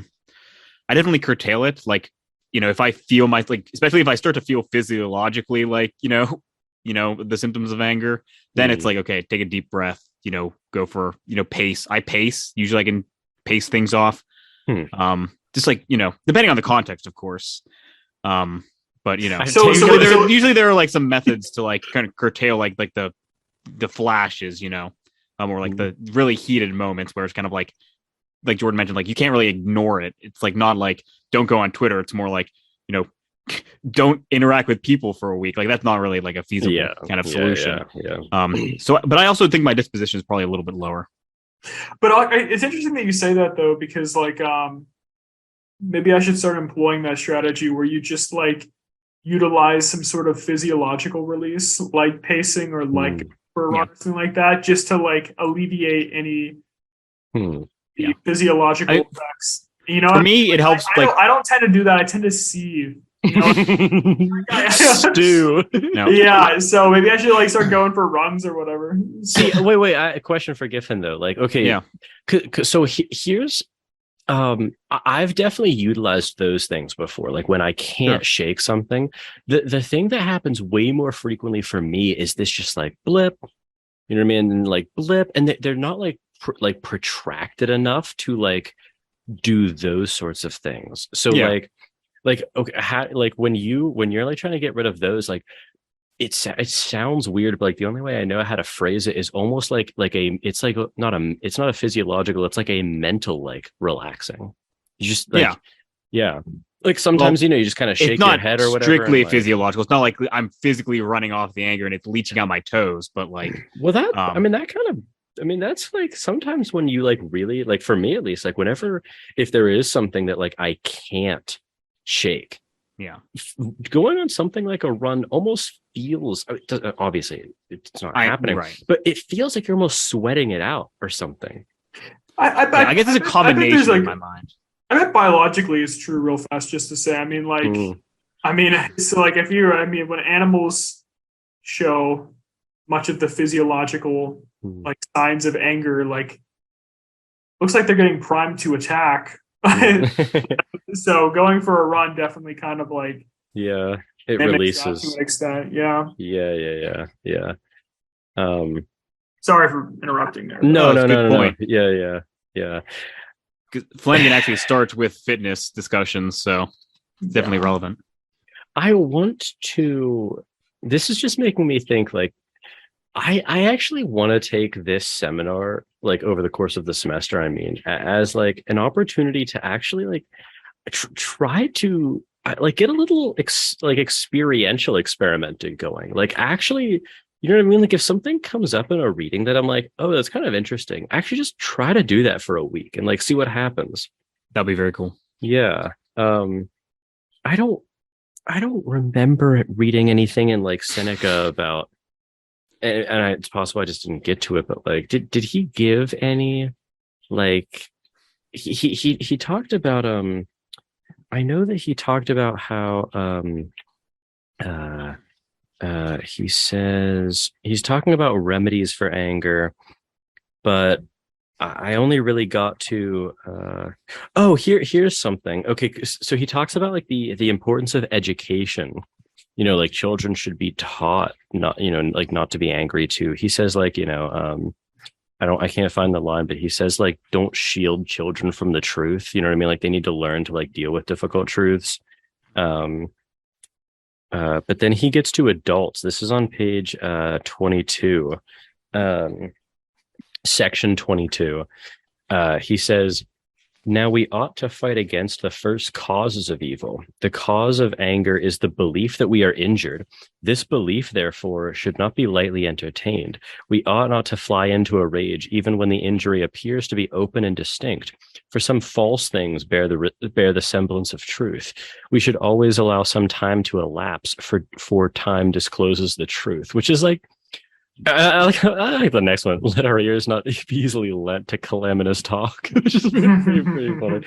definitely curtail it. Like, if I feel especially if I start to feel physiologically like, the symptoms of anger, then it's like, okay, take a deep breath, go for, pace. I pace. Usually I can pace things off. Just like, depending on the context, of course. But usually there are like some methods to like kind of curtail like the flashes, or like the really heated moments where it's kind of like Jordan mentioned, like you can't really ignore it. It's like not like don't go on Twitter. It's more like, don't interact with people for a week. Like that's not really like a feasible kind of solution. But I also think my disposition is probably a little bit lower. But it's interesting that you say that though, because like maybe I should start employing that strategy where you just like utilize some sort of physiological release, like pacing or like or something like that, just to like alleviate any physiological effects. For me, it helps. I don't tend to do that. I tend to seethe. Stew. No. Yeah, so maybe I should like start going for runs or whatever. See, wait. A question for Giffen though. Like, okay, so here's, I've definitely utilized those things before. Like when I can't shake something, the thing that happens way more frequently for me is this just like blip. You know what I mean? And like blip, and they're not like protracted enough to like do those sorts of things. So like okay, like when you're like trying to get rid of those, like it sounds weird, but like the only way I know how to phrase it is almost like it's not a physiological, it's like a mental like relaxing. You just like like sometimes you just kind of shake your head or whatever. Strictly physiological. It's not like I'm physically running off the anger and it's leaching out my toes, but like that that's like sometimes when you like really like, for me at least, like whenever if there is something that like I can't shake, going on something like a run almost feels, obviously it's not happening, right, but it feels like you're almost sweating it out or something. I guess it's a combination in my mind. I bet biologically it's true real fast just to say. I mean, so like when animals show much of the physiological like signs of anger, like looks like they're getting primed to attack. So going for a run definitely kind of like it releases to an extent. Sorry for interrupting there. No, point. Yeah. Flanagan actually starts with fitness discussions, so definitely relevant. I want to. This is just making me think. Like, I actually want to take this seminar, like over the course of the semester. I mean, as like an opportunity to actually like try to like get a little experiential experimenting going. Like, actually. You know what I mean? Like if something comes up in a reading that I'm like, oh, that's kind of interesting. Actually, just try to do that for a week and like see what happens. That'd be very cool. Yeah. I don't remember reading anything in like Seneca about, and it's possible I just didn't get to it, but like, did he give any like he talked about I know that he talked about how he says he's talking about remedies for anger, but I only really got to here's something. Okay, so he talks about like the importance of education. Like children should be taught not to be angry too. He says like, I can't find the line, but he says like don't shield children from the truth. You know what I mean? Like they need to learn to like deal with difficult truths. But then he gets to adults. This is on page 22, section 22. He says, now we ought to fight against the first causes of evil. The cause of anger is the belief that we are injured. This belief, therefore, should not be lightly entertained. We ought not to fly into a rage, even when the injury appears to be open and distinct. For some false things bear the semblance of truth. We should always allow some time to elapse, for time discloses the truth, which is like, I like the next one. Let our ears not be easily led to calamitous talk, which is pretty funny.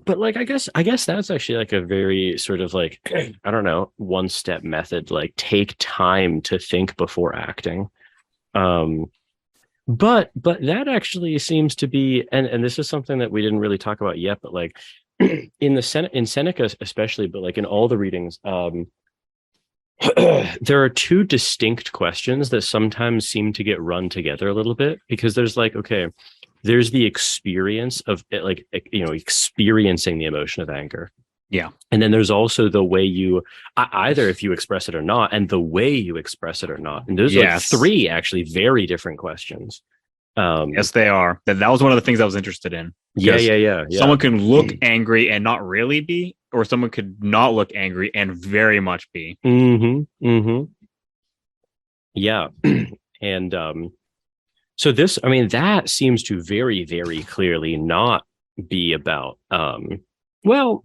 But like, I guess that's actually like a very sort of like, I don't know, one step method. Like, take time to think before acting. But that actually seems to be, and this is something that we didn't really talk about yet, but like in Seneca especially, but like in all the readings, there are two distinct questions that sometimes seem to get run together a little bit, because there's like, okay, there's the experience of it, like, you know, experiencing the emotion of anger. Yeah. And then there's also the way you either if you express it or not, and the way you express it or not. And those are three actually very different questions. Yes, they are. That was one of the things I was interested in. Yeah. Someone can look angry and not really be, or someone could not look angry and very much be. Yeah. And so this, I mean, that seems to very, very clearly not be about well,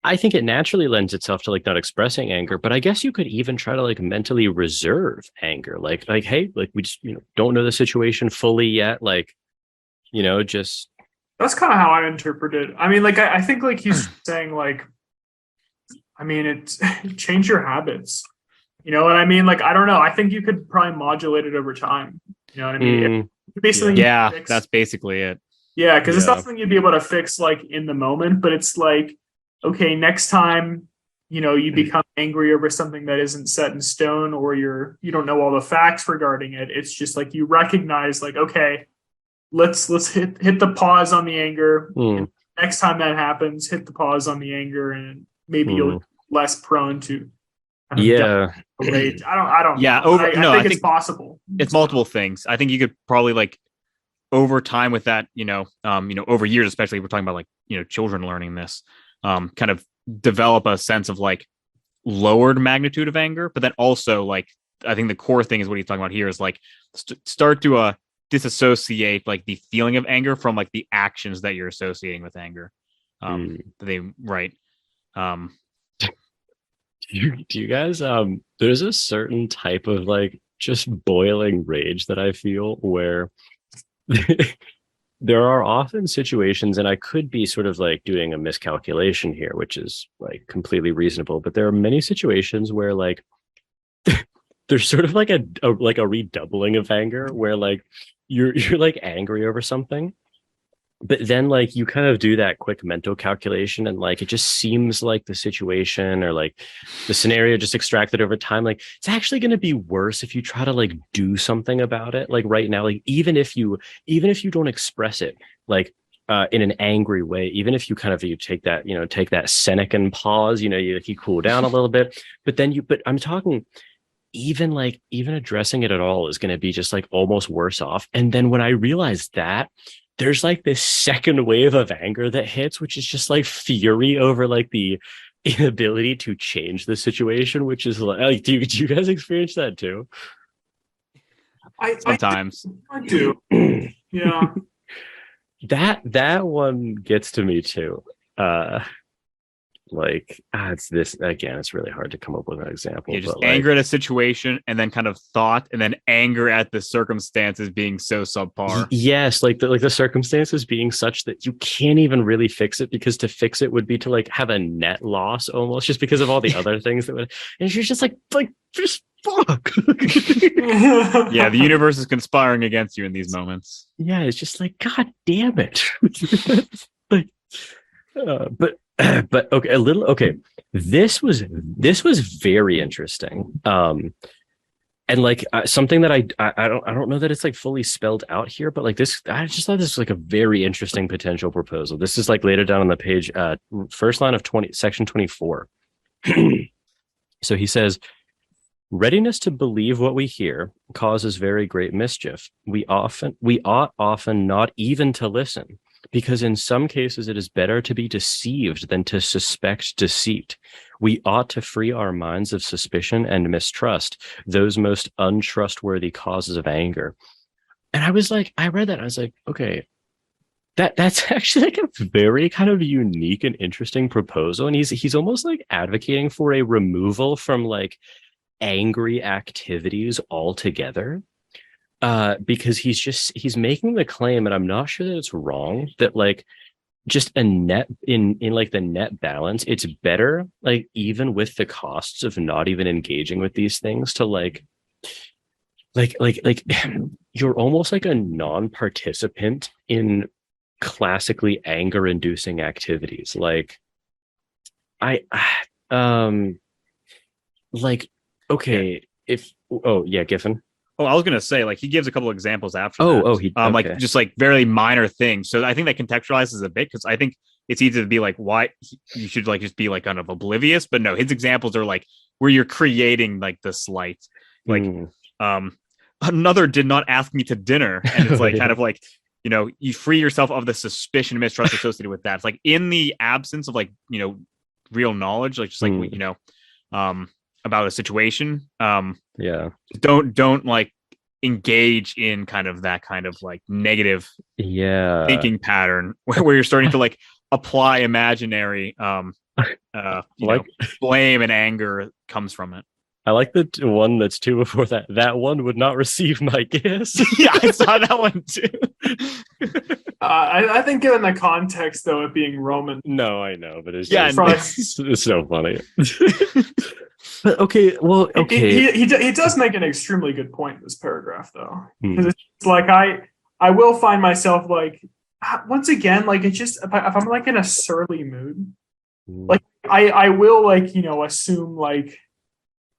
I think it naturally lends itself to like not expressing anger, but I guess you could even try to like mentally reserve anger. Like, hey, like we just, you know, don't know the situation fully yet. Like, you know, just. That's kind of how I interpret it. I mean, like, I think like he's saying like, I mean, it's change your habits. You know what I mean? Like, I don't know. I think you could probably modulate it over time. You know what I mean? Basically, that's basically it. Yeah, because it's not something you'd be able to fix like in the moment, but it's like, okay, next time, you know, you become angry over something that isn't set in stone, or you don't know all the facts regarding it. It's just like you recognize, like, okay, let's hit the pause on the anger. And next time that happens, hit the pause on the anger, and maybe you'll be less prone to. Rage. I don't. Yeah, know. I think it's possible. It's multiple things. I think you could probably like over time with that, over years, especially if we're talking about like, children learning this, kind of develop a sense of like lowered magnitude of anger. But then also like, I think the core thing is what he's talking about here is like start to disassociate like the feeling of anger from like the actions that you're associating with anger. Right. Do you guys, there's a certain type of like just boiling rage that I feel where there are often situations, and I could be sort of like doing a miscalculation here, which is like completely reasonable, but there are many situations where like there's sort of like a redoubling of anger where like you're like angry over something, but then like you kind of do that quick mental calculation, and like it just seems like the situation or like the scenario just extracted over time, like it's actually going to be worse if you try to like do something about it like right now, like even if you don't express it like in an angry way, even if you kind of take that Senecan pause, you cool down a little bit, but I'm talking even addressing it at all is going to be just like almost worse off. And then when I realized that, there's like this second wave of anger that hits, which is just like fury over like the inability to change the situation, which is like, do you guys experience that too? Sometimes I do. Yeah. That one gets to me too. It's this again, it's really hard to come up with an example. Yeah, just anger at a situation and then kind of thought, and then anger at the circumstances being so subpar. Yes, like the circumstances being such that you can't even really fix it, because to fix it would be to like have a net loss almost, just because of all the other things that would, and you're just like just fuck. Yeah, the universe is conspiring against you in these moments. Yeah, it's just like, God damn it. But okay, this was very interesting. And like something that I don't know that it's like fully spelled out here, but like this, I just thought this was like a very interesting potential proposal. This is like later down on the page, first line of 20, section 24. So he says, readiness to believe what we hear causes very great mischief. We ought often not even to listen, because in some cases it is better to be deceived than to suspect deceit. We ought to free our minds of suspicion and mistrust, those most untrustworthy causes of anger. And I was like, I read that and I was like, okay, that's actually like a very kind of unique and interesting proposal. And he's almost like advocating for a removal from like angry activities altogether, because he's making the claim, and I'm not sure that it's wrong, that like just a net in like the net balance, it's better, like even with the costs of not even engaging with these things, to like you're almost like a non-participant in classically anger inducing activities. Like I like okay, if oh yeah, Giffen. Oh, I was gonna say, like, he gives a couple examples after Oh, that. oh, he okay. Like just like very minor things. So I think that contextualizes a bit, because I think it's easy to be like, why you should like just be like kind of oblivious. But no, his examples are like where you're creating like the slight, like another did not ask me to dinner, and it's like kind of like, you know, you free yourself of the suspicion and mistrust associated with that. It's like in the absence of like, you know, real knowledge, like just like you know, about a situation, don't like engage in kind of that kind of like negative thinking pattern where you're starting to like apply imaginary like blame and anger comes from it. I like the one that's two before that. That one would not receive my kiss. Yeah, I saw that one too. I think given the context, though, it being Roman. No, I know, but it's it's so funny. But okay, well, okay. He does make an extremely good point in this paragraph, though, because it's like I will find myself like, once again, like it's just if I'm like in a surly mood, like I will like, you know, assume like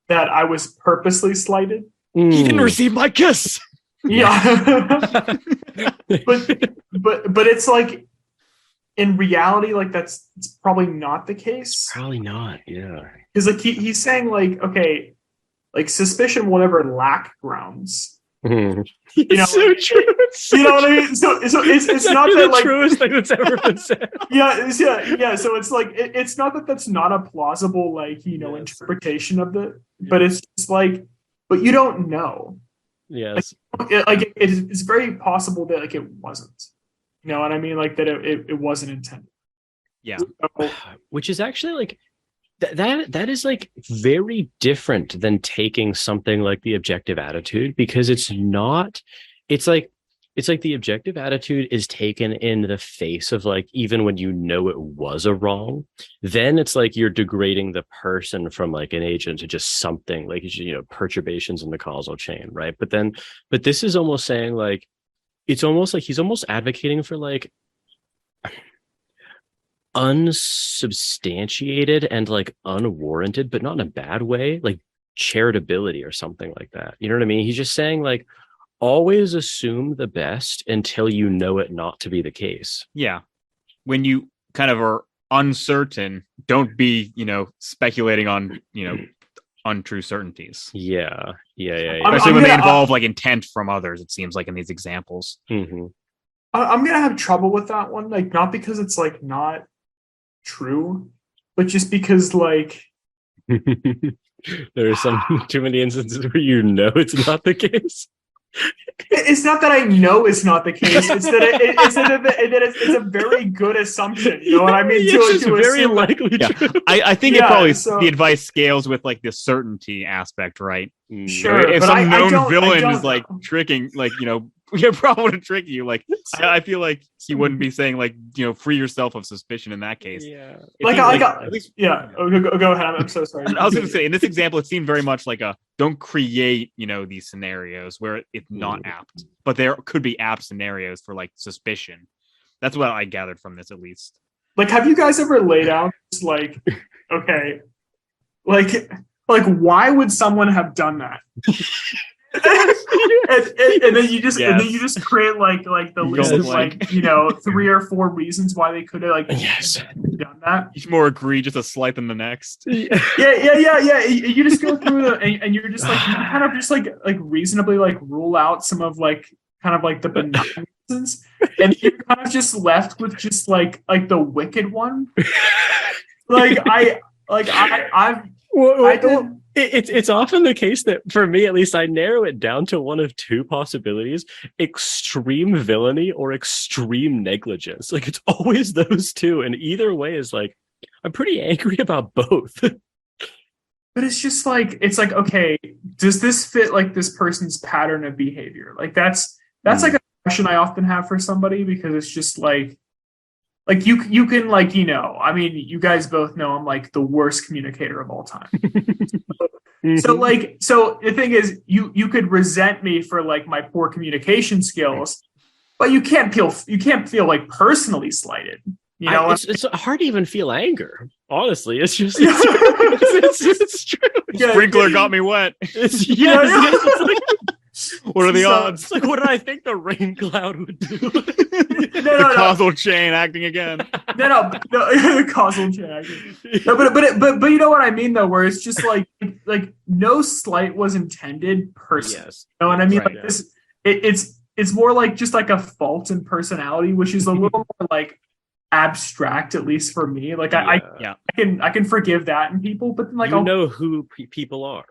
that I was purposely slighted. He didn't receive my kiss. Yeah. but it's like, in reality, like it's probably not the case. Probably not. Yeah. Because like he's saying like, okay, like suspicion will never lack grounds. You know, so true. You know what I mean? So it's not that the like truest thing that's ever been said. Yeah. So it's like it's not that that's not a plausible like, you know, interpretation of the, but it's just like, but you don't know. Yes. Like it's very possible that like it wasn't. You know what I mean? Like that it wasn't intended. Yeah. So, which is actually like that is like very different than taking something like the objective attitude, because it's like the objective attitude is taken in the face of like, even when you know it was a wrong, then it's like you're degrading the person from like an agent to just something like, you know, perturbations in the causal chain, right? But this is almost saying like, it's almost like he's almost advocating for like unsubstantiated and like unwarranted, but not in a bad way, like charitability or something like that. You know what I mean? He's just saying like, always assume the best until you know it not to be the case. Yeah. When you kind of are uncertain, don't be, you know, speculating on, you know, untrue certainties. Yeah. Especially when they involve like intent from others, it seems like in these examples. Mm-hmm. I'm gonna have trouble with that one, like not because it's like not true, but just because like there are some too many instances where you know it's not the case. It's not that I know it's not the case. It's that it's a very good assumption. You know what I mean? It's very likely true. I think it probably the advice scales with like the certainty aspect, right? Sure. If some known villain is like tricking, like, you know, you're probably to trick you. Like, I feel like he wouldn't be saying like, you know, free yourself of suspicion in that case. Yeah. Go ahead. I'm so sorry. I was going to say in this example, it seemed very much like don't create, you know, these scenarios where it's not apt, but there could be apt scenarios for like suspicion. That's what I gathered from this, at least. Like, have you guys ever laid out like, okay, like like, why would someone have done that? and then you just create like the list of like 3 or 4 reasons why they could have like done that. Each more egregious a slight than the next. Yeah. You just go through and you're just like, you kind of just like reasonably like rule out some of like kind of like the benign reasons, and you're kind of just left with just like the wicked one. It's often the case that for me, at least, I narrow it down to one of 2 possibilities: extreme villainy or extreme negligence. Like, it's always those 2, and either way is like, I'm pretty angry about both. But it's just like, it's like, okay, does this fit like this person's pattern of behavior? Like that's like a question I often have for somebody, because it's just like you can like, I mean, you guys both know I'm like the worst communicator of all time. So the thing is, you could resent me for like my poor communication skills, but you can't feel like personally slighted. It's hard to even feel anger. Honestly, it's just it's true. Sprinkler got me wet. It's like, what are the odds? It's like, what did I think the rain cloud would do? The causal chain acting again. No, the causal chain acting. No, but you know what I mean though, where it's just like no slight was intended personally. Yes. You know what I mean? Right, like this, it's more like just like a fault in personality, which is a little more like abstract, at least for me. Like I can forgive that in people, but then like I'll know who people are.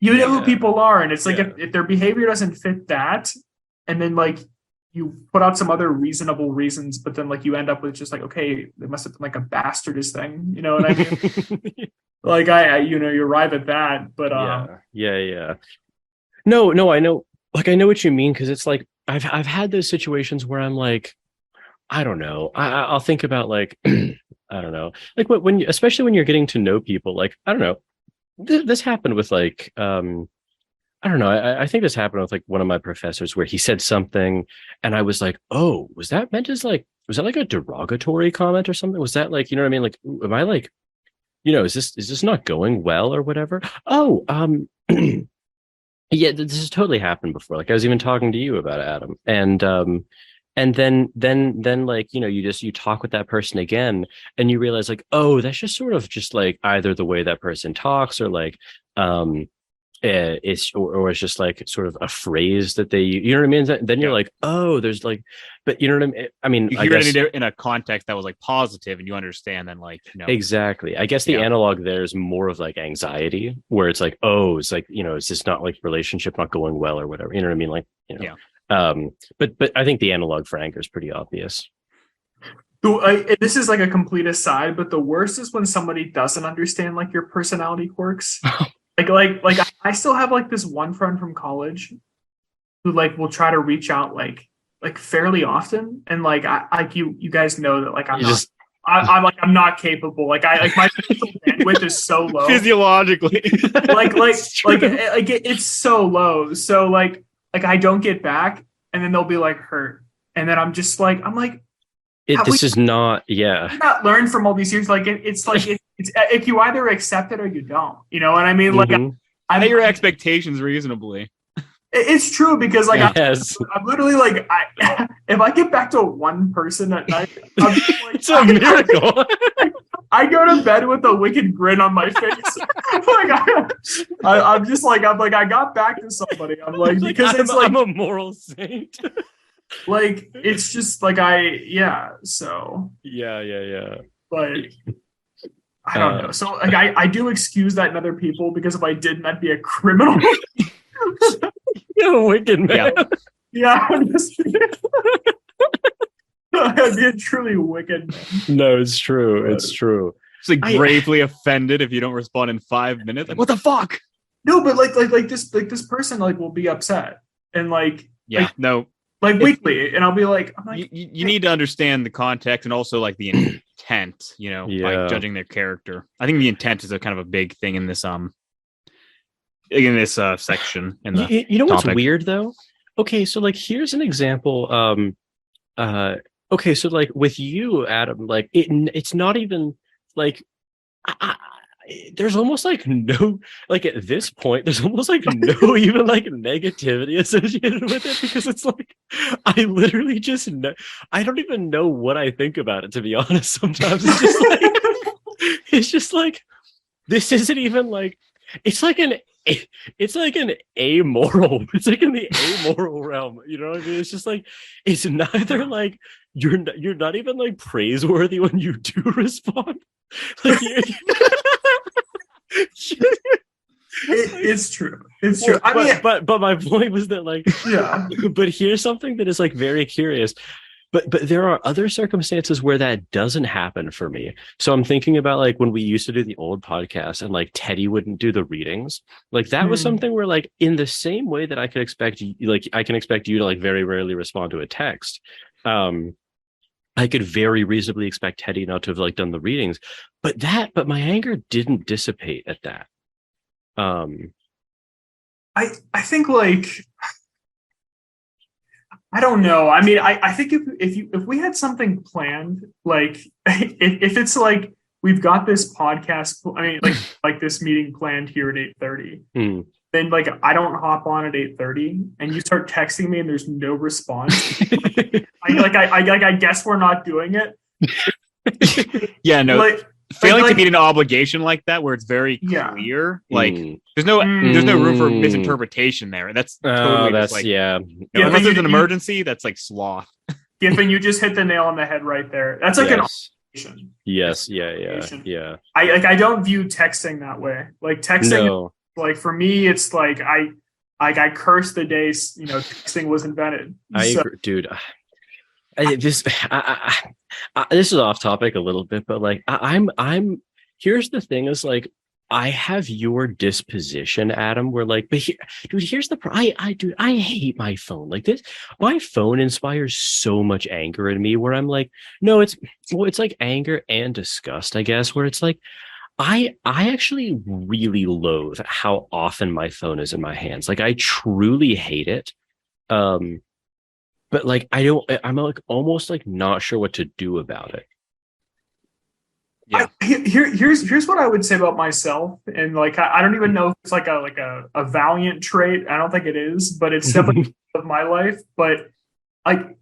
You know who people are, and it's like if their behavior doesn't fit that, and then like you put out some other reasonable reasons, but then like you end up with just like, okay, they must have been like a bastardist thing, you know what I mean? Like you arrive at that, but yeah. No, I know, like I know what you mean, because it's like I've had those situations where I'm like, I don't know, I'll think about like I don't know, like especially when you're getting to know people, like I don't know. This happened with like I don't know, I think this happened with like one of my professors, where he said something and I was like, oh, was that meant as like, was that like a derogatory comment or something? Was that like, you know what I mean, like, am I like, is this not going well or whatever? Oh, yeah, this has totally happened before. Like I was even talking to you about it, Adam, and then like, you talk with that person again and you realize like, oh, that's just sort of just like either the way that person talks, or like it's just like sort of a phrase that they, you know what I mean? Then you're like, oh, there's like, but you know what I mean? I mean, you hear it in a context that was like positive, and you understand then like, exactly. I guess the analog there is more of like anxiety, where it's like, oh, it's like, is this not like relationship not going well or whatever? You know what I mean? Like, but I think the analog for anger is pretty obvious. This is like a complete aside, but the worst is when somebody doesn't understand like your personality quirks. like I still have like this one friend from college who like will try to reach out like fairly often, and like you guys know that like I'm not capable. Like my mental bandwidth is so low physiologically. It's so low. So like I don't get back, and then they'll be like hurt, and then I'm like this is not not learned from all these years. Like it's like it's if you either accept it or you don't. You know what I mean? Like I set your expectations reasonably. It's true, because like I'm literally like if I get back to one person at night, I'm just like, it's a miracle. I go to bed with a wicked grin on my face. I'm just like I got back to somebody. I'm like, because I'm a moral saint. Like it's just like so yeah. But I don't know. So like I do excuse that in other people, because if I didn't, I'd be a criminal. You're a wicked man. Yeah. I'd be a truly wicked man. No, it's true. It's true. It's like gravely offended if you don't respond in 5 minutes. Like, what the fuck? No, but like this person like will be upset, and like weekly, and I'll be like, you need to understand the context and also like the intent, by judging their character. I think the intent is a kind of a big thing in this section. In the you know what's weird though? Okay, so like here's an example. Okay, so like with you, Adam, like it's not even like there's almost like no, like at this point, there's almost like no even like negativity associated with it, because it's like I literally just know, I don't even know what I think about it, to be honest. Sometimes it's just like this isn't even like, it's like an it's like an amoral, it's like in the amoral realm, you know what I mean? It's just like, it's neither like you're not even like praiseworthy when you do respond, like it's true. It's true. I mean, but my point was that like, yeah. But here's something that is like very curious. But there are other circumstances where that doesn't happen for me. So I'm thinking about like when we used to do the old podcast and like Teddy wouldn't do the readings. Like that was something where like in the same way that I could expect you, like I can expect you to like very rarely respond to a text. I could very reasonably expect Teddy not to have like done the readings, but my anger didn't dissipate at that. I think like, I don't know. I mean, I think if we had something planned, like if it's like we've got this podcast, I mean, like this meeting planned here at 8:30, then like I don't hop on at 8:30, and you start texting me and there's no response. I guess we're not doing it. Yeah, no. Failing to meet an obligation like that, where it's very clear, like there's no room for misinterpretation there. That's totally that's like, unless there's an emergency, that's like sloth. Giffen, you just hit the nail on the head right there. That's like an obligation. Yes, yeah. I don't view texting that way. Like texting, like for me, it's like I curse the day texting was invented. I agree, dude. This is off topic a little bit, but like I'm here's the thing is like I have your disposition, Adam, where like, but dude, here's the I hate my phone. Like this, my phone inspires so much anger in me where I'm like, no, it's like anger and disgust, I guess, where it's like I actually really loathe how often my phone is in my hands. Like I truly hate it. But like I'm like almost like not sure what to do about it. Yeah. Here's what I would say about myself, and like I don't even know if it's like a valiant trait. I don't think it is, but it's definitely of my life. But like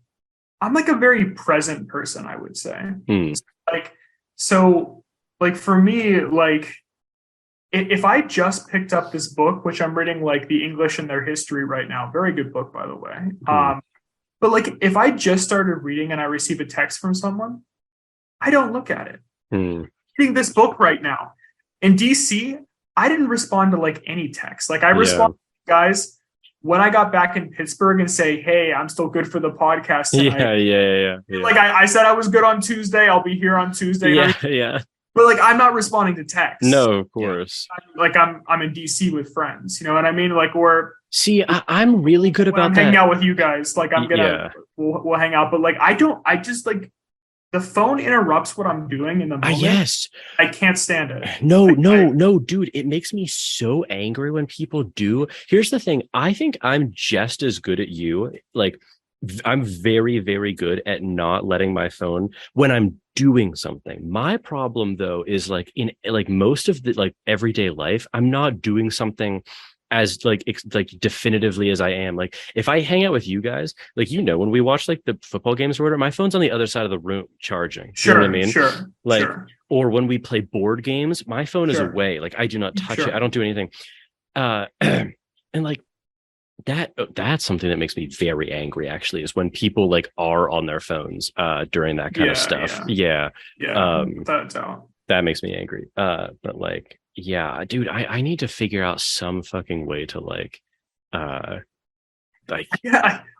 I'm like a very present person, I would say. So like for me, like if I just picked up this book, which I'm reading, like The English and Their History right now, very good book, by the way. But like, if I just started reading and I receive a text from someone, I don't look at it. Reading this book right now in DC, I didn't respond to like any text. Like I respond to guys when I got back in Pittsburgh and say, "Hey, I'm still good for the podcast tonight." Yeah. Like I said, I was good on Tuesday. I'll be here on Tuesday. Yeah. But like, I'm not responding to text. No, of course. Like I'm in DC with friends. You know what I mean? Like See, I'm really good about I'm that. hanging out with you guys. Like I'm gonna, we'll hang out. But like, I just like the phone interrupts what I'm doing in the moment. Yes. I can't stand it. No, dude. It makes me so angry when people do. Here's the thing. I think I'm just as good at you. Like I'm very, very good at not letting my phone when I'm doing something. My problem though is like in like most of the like everyday life, I'm not doing something as like definitively as I am. Like if I hang out with you guys, like when we watch like the football games or whatever, my phone's on the other side of the room charging. Sure, you know what I mean? Sure. Like sure. Or when we play board games, my phone is away. Like I do not touch it. I don't do anything. And like that's something that makes me very angry actually, is when people like are on their phones during that kind of stuff. That makes me angry. But like dude, I need to figure out some fucking way to like I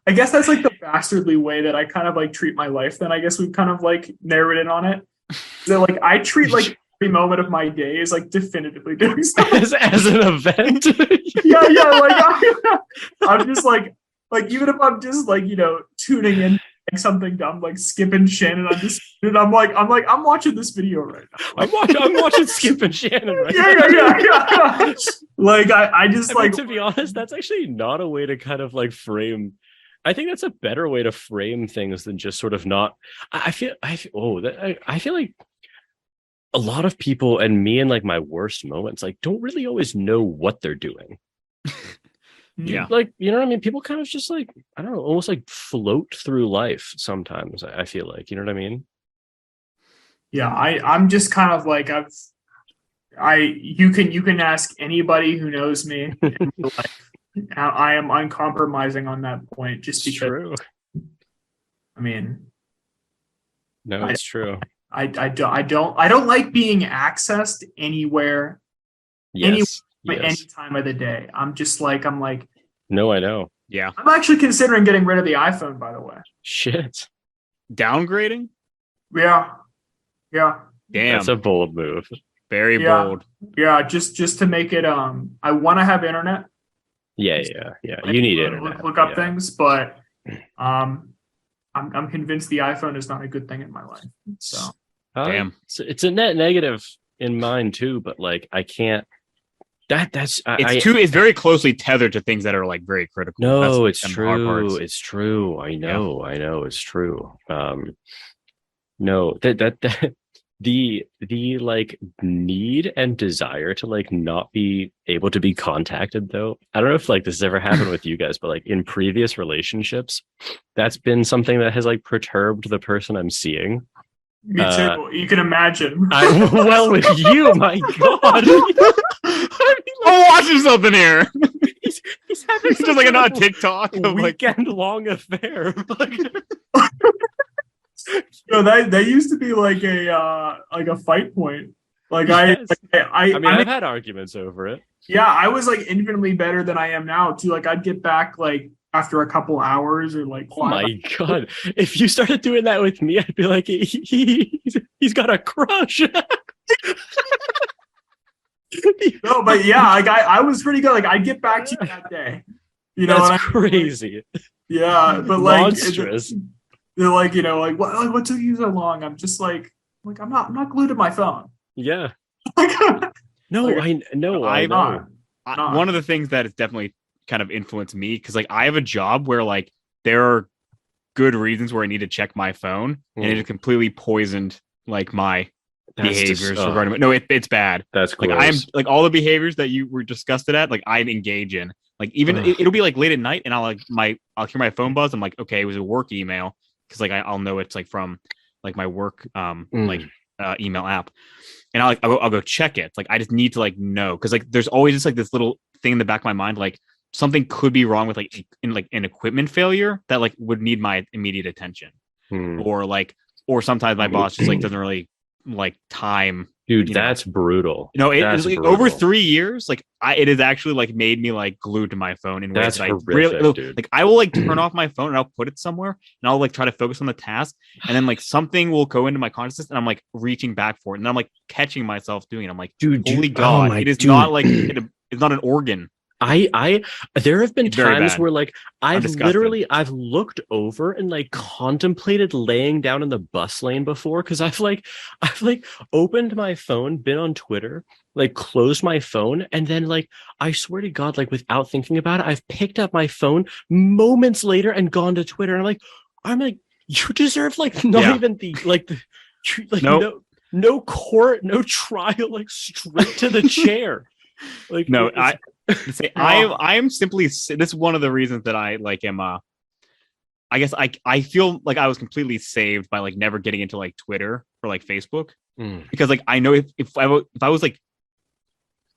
guess that's like the bastardly way that I kind of like treat my life. Then I guess we've kind of like narrowed in on it. So like I treat like every moment of my day is like definitively doing something as an event. Like I'm just like even if I'm just like tuning in like something dumb like Skip and Shannon, I'm watching this video right now. I'm watching Skip and Shannon right now. Yeah. Like I just like, to be honest, that's actually not a way to kind of like frame. I think that's a better way to frame things than just sort of not. I feel like a lot of people, and me in like my worst moments, like don't really always know what they're doing. Yeah. Like, you know what I mean? People kind of just like, I don't know, almost like float through life sometimes, I feel like, you know what I mean? Yeah, I'm just kind of like you can ask anybody who knows me in real life. I am uncompromising on that point just It's because true. I mean No, it's true. I don't like being accessed anywhere any Yes. any Yes. time of the day. I'm like No, I know. Yeah. I'm actually considering getting rid of the iPhone, by the way. Shit. Downgrading? Yeah. Yeah. Damn. That's a bold move. Very bold. Yeah, just to make it I want to have internet. Yeah. You need internet. Look up things, but I'm convinced the iPhone is not a good thing in my life. So damn. It's a net negative in mine too, but like I can't it's very closely tethered to things that are like very critical. No, That's it's true. It's true. I know. It's true. No, that the like need and desire to like not be able to be contacted though. I don't know if like this has ever happened with you guys, but like in previous relationships, that's been something that has like perturbed the person I'm seeing. Me too. You can imagine. Well, with you, my God. I'm watching something here. He's having just like a TikTok of weekend long affair. No, that used to be like a fight point. Like yes. I've had arguments over it. Yeah, I was like infinitely better than I am now too. Like I'd get back like after a couple hours or like. Oh my God! If you started doing that with me, I'd be like, he's got a crush. No, but yeah, like I was pretty good. Like I'd get back to you that day. You know, that's crazy. Yeah, but like monstrous. They're like, you know, like what took you so long? I'm just like I'm not glued to my phone. Yeah. No, I know. One of the things that has definitely kind of influenced me, because like I have a job where like there are good reasons where I need to check my phone, and it has completely poisoned like my behaviors regarding. No, it's bad. That's gross. Like I'm like all the behaviors that you were disgusted at, like I engage in. Like even it'll be like late at night, and I'll hear my phone buzz. I'm like, okay, it was a work email, because like I'll know it's like from like my work email app, and I'll go check it. Like I just need to like know, because like there's always just like this little thing in the back of my mind, like something could be wrong with like an equipment failure that like would need my immediate attention, or sometimes my boss just like doesn't really like time. Dude, that's brutal. No, it's like over 3 years. Like it has actually like made me like glued to my phone in ways that I really dude. Like. I will like turn off my phone and I'll put it somewhere and I'll like try to focus on the task, and then like something will go into my consciousness and I'm like reaching back for it, and I'm like catching myself doing it. I'm like, dude, holy God, it is not like it's not an organ. There have been times where like I've looked over and like contemplated laying down in the bus lane before, because I've opened my phone, been on Twitter, like closed my phone, and then like I swear to God, like without thinking about it, I've picked up my phone moments later and gone to Twitter, and I'm like you deserve like not even the like the like no court, no trial, like straight to the chair. Like no, I am simply, this is one of the reasons that I like am I guess I feel like I was completely saved by like never getting into like Twitter or like Facebook, because like I know if I was like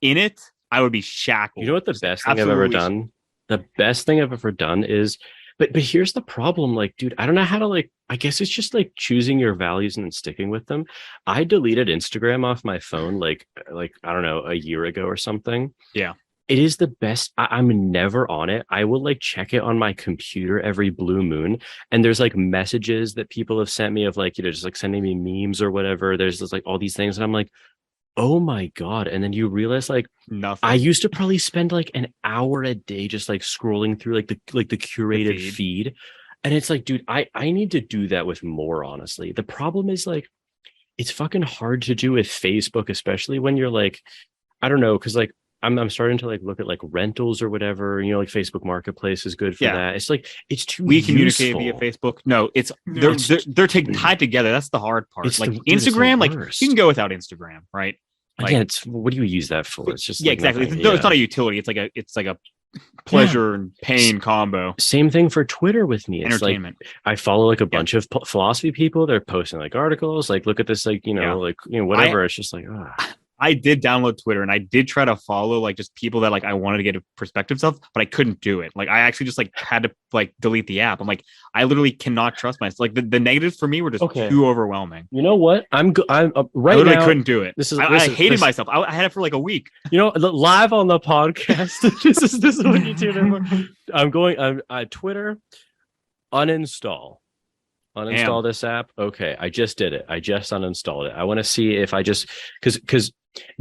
in it, I would be shackled. You know what the best thing I've ever done? The best thing I've ever done is, but here's the problem, like, dude, I don't know how to like, I guess it's just like choosing your values and then sticking with them. I deleted Instagram off my phone like I don't know, a year ago or something. Yeah. It is the best. I'm never on it. I will like check it on my computer every blue moon. And there's like messages that people have sent me of like, you know, just like sending me memes or whatever. There's just like all these things. And I'm like, oh my God. And then you realize like nothing. I used to probably spend like an hour a day just like scrolling through like the curated feed. And it's like, dude, I need to do that with more, honestly. The problem is like, it's fucking hard to do with Facebook, especially when you're like, I don't know, because like I'm starting to like look at like rentals or whatever. You know, like Facebook Marketplace is good for that. It's like it's too we useful. communicate via Facebook. No, they're tied together. That's the hard part. It's like dude, Instagram, like you can go without Instagram, right? Like, again, it's what do you use that for? It's just exactly. It's not a utility. It's like a pleasure and pain combo. Same thing for Twitter with me. It's entertainment. Like I follow like a bunch of philosophy people. They're posting like articles, like look at this, like whatever. It's just like I did download Twitter and I did try to follow like just people that like I wanted to get a perspective of, but I couldn't do it. Like I actually just like had to like delete the app. I'm like, I literally cannot trust myself. Like the negatives for me were just too overwhelming. You know what? I'm right I literally now. Couldn't do it. I hated myself. I had it for like a week. You know, live on the podcast. this is what you do. I'm going. I'm Twitter. Uninstall this app. Okay, I just did it. I just uninstalled it. I want to see if I just because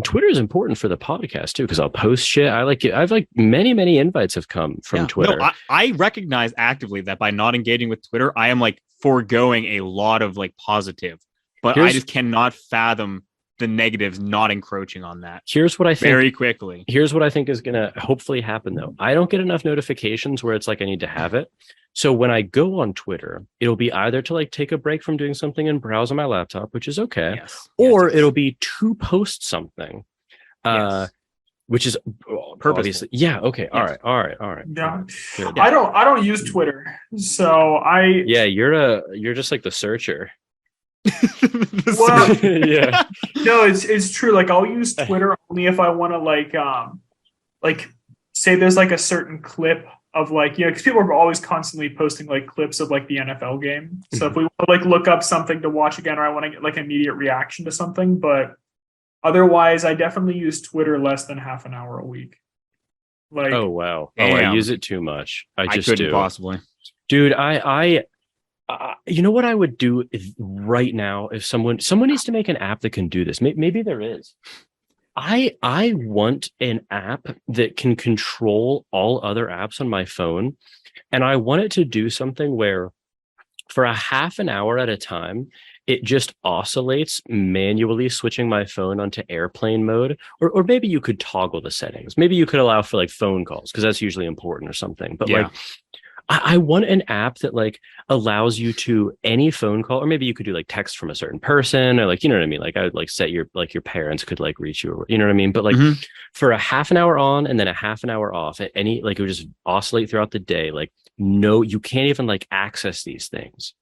Twitter is important for the podcast too, because I'll post shit. I like it. I've like many invites have come from Twitter. No, I recognize actively that by not engaging with Twitter, I am like foregoing a lot of like positive, but I just cannot fathom the negatives not encroaching on that. Here's what I think very quickly. Here's what I think is gonna hopefully happen though. I don't get enough notifications where it's like I need to have it. So when I go on Twitter, it'll be either to like take a break from doing something and browse on my laptop, which is okay, or it'll be to post something, which is purposely. Yeah. Okay. All right. Yeah. I don't use Twitter, so you're just like the searcher. Well, no, it's true. Like I'll use Twitter only if I want to like say there's like a certain clip of like, because people are always constantly posting like clips of like the NFL game. So if we want to like look up something to watch again, or I want to get like immediate reaction to something, but otherwise I definitely use Twitter less than half an hour a week. Like, oh wow, I use it too much. I couldn't do possibly, dude. I you know what I would do right now if someone needs to make an app that can do this. Maybe there is. I want an app that can control all other apps on my phone. And I want it to do something where for a half an hour at a time, it just oscillates manually switching my phone onto airplane mode. Or maybe you could toggle the settings. Maybe you could allow for like phone calls because that's usually important or something. But like I want an app that like allows you to any phone call, or maybe you could do like text from a certain person, or like, you know what I mean? Like I would like set your parents could like reach you, or, you know what I mean? But like for a half an hour on and then a half an hour off at any, like it would just oscillate throughout the day. Like, no, you can't even like access these things.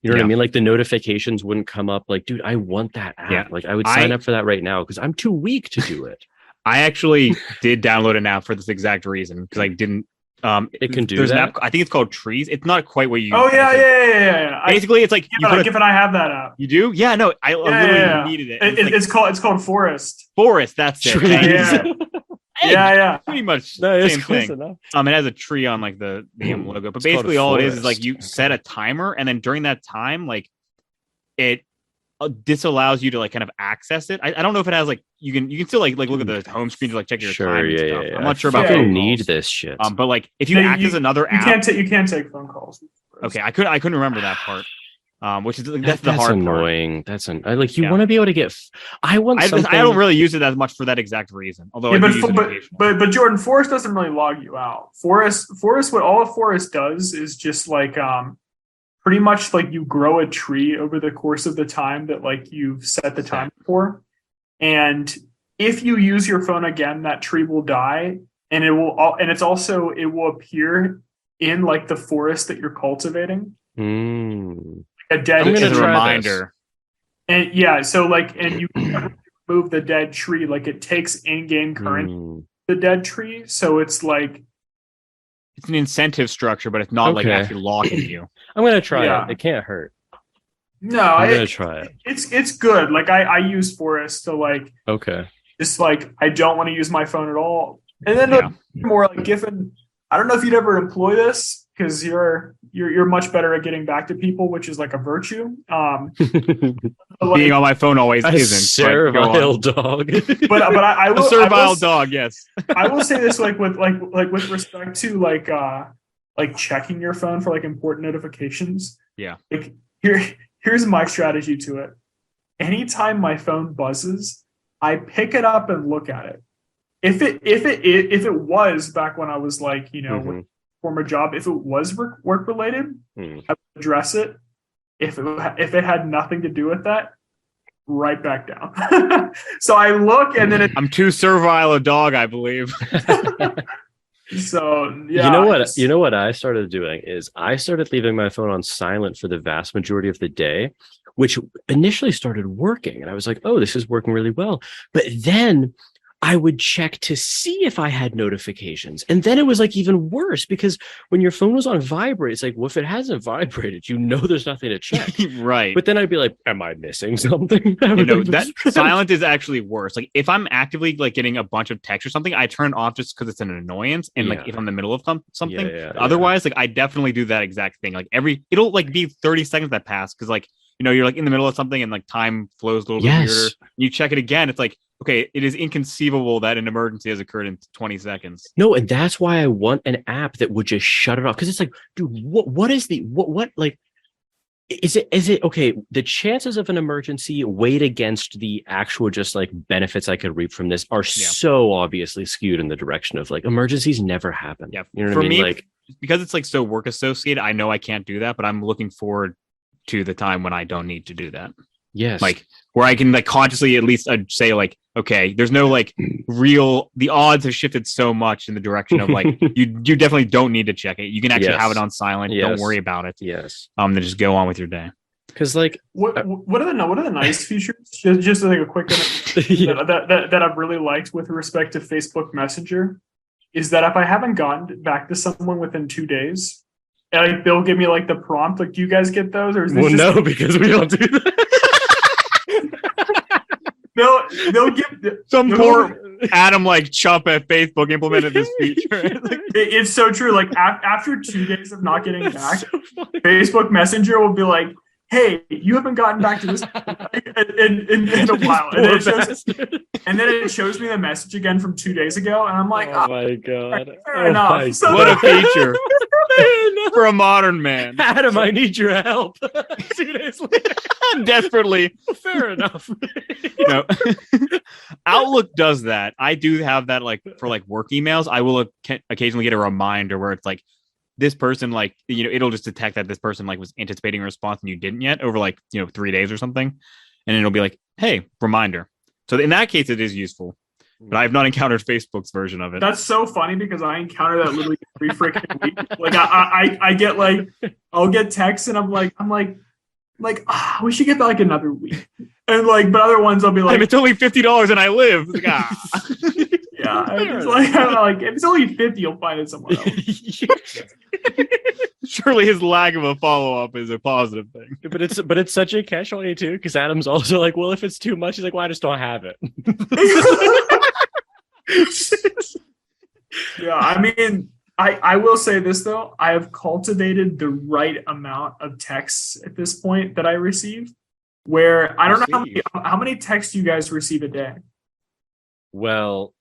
You know what I mean? Like the notifications wouldn't come up. Like, dude, I want that app. Yeah. Like I would sign up for that right now because I'm too weak to do it. I actually did download an app for this exact reason because I didn't. It can do that. An app, I think it's called Trees. It's not quite what you. Oh yeah. Basically, it's like Given I have that app. You do? Yeah. No, I literally needed it. It's called Forest. Forest. That's it. Yeah. Pretty much same thing. It has a tree on like the logo, but basically all it is like you set a timer, and then during that time, like it disallows you to like kind of access it. I don't know if it has like you can still like look at the home screen to like check your time and stuff. I'm not sure about phone need calls. This shit. But like if you access another app, you can't take phone calls. Okay, I couldn't remember that part. Which is that's the hard annoying. Part. That's like you want to be able to get. I don't really use it as much for that exact reason. Although but Jordan, Forest doesn't really log you out. Forest what all of Forest does is just like pretty much like you grow a tree over the course of the time that like you've set the time for, and if you use your phone again, that tree will die, and it will appear in like the forest that you're cultivating. A dead tree. As a reminder. And so like, and you can remove the dead tree, like it takes in-game currency the dead tree, so it's like it's an incentive structure, but it's not like actually logging you. I'm gonna try it. It can't hurt. No, I'm gonna try it. It's good. Like I use Forest to like just like I don't want to use my phone at all. And then more like given I don't know if you'd ever employ this because you're much better at getting back to people, which is like a virtue. Being on my phone always isn't. Servile dog. but I will. A servile dog, yes. I will say this with respect to like checking your phone for like important notifications. Yeah. Like here's my strategy to it. Anytime my phone buzzes, I pick it up and look at it. if it was back when I was like, Mm-hmm. with former job, if it was work related, Mm. I would address it. If it had nothing to do with that, right back down. So I look, and then I'm too servile a dog, I believe. so yeah. You know what I started doing is I started leaving my phone on silent for the vast majority of the day, which initially started working. And I was like, oh, this is working really well. But then I would check to see if I had notifications. And then it was like even worse because when your phone was on vibrate, it's like, well, if it hasn't vibrated, there's nothing to check. Right. But then I'd be like, am I missing something? That silent is actually worse. Like if I'm actively like getting a bunch of text or something, I turn it off just because it's an annoyance. And like if I'm in the middle of something, otherwise, like I definitely do that exact thing. Like it'll like be 30 seconds that pass because like, you're like in the middle of something and like time flows a little bit weirder. You check it again. It's like, okay, it is inconceivable that an emergency has occurred in 20 seconds. No, and that's why I want an app that would just shut it off. Because it's like, dude, what is like, is it okay? The chances of an emergency weighed against the actual just like benefits I could reap from this are so obviously skewed in the direction of like emergencies never happen. Yeah. You know what For I mean? me, like, because it's like so work associated, I know I can't do that, but I'm looking forward to the time when I don't need to do that. Yes. Like where I can like consciously at least say like, okay, there's no like the odds have shifted so much in the direction of like, you definitely don't need to check it. You can actually have it on silent. Don't worry about it. Yes. Then just go on with your day. Because like, what are the nice features? Just like a quick that I've really liked with respect to Facebook Messenger is that if I haven't gotten back to someone within 2 days, like they'll give me like the prompt. Like, do you guys get those? Or is this no, because we don't do that. They'll give some poor Adam like Chup at Facebook implemented this feature. It's so true. Like after 2 days of not getting back, Facebook Messenger will be like, hey, you haven't gotten back to this in a while. And then it shows me the message again from 2 days ago. And I'm like, oh my God. Fair enough. So what a feature for a modern man. Adam, I need your help. 2 days later. Desperately. Fair enough. Outlook does that. I do have that like for like work emails. I will occasionally get a reminder where it's like, this person, like, it'll just detect that this person like was anticipating a response and you didn't yet over like, 3 days or something. And it'll be like, hey, reminder. So in that case, it is useful. But I have not encountered Facebook's version of it. That's so funny because I encounter that literally every freaking week. Like I get like, I'll get texts and I'm like, we should get like another week. And like, but other ones I'll be like, it's only $50 and I live. Like, yeah, it's like, I don't know, like if it's only 50, you'll find it somewhere else. Surely his lack of a follow-up is a positive thing. But it's such a catch-22 because Adam's also like, well, if it's too much, he's like, well, I just don't have it. Yeah, I mean, I will say this though, I have cultivated the right amount of texts at this point that I receive. Where I don't know how many texts you guys receive a day. Well,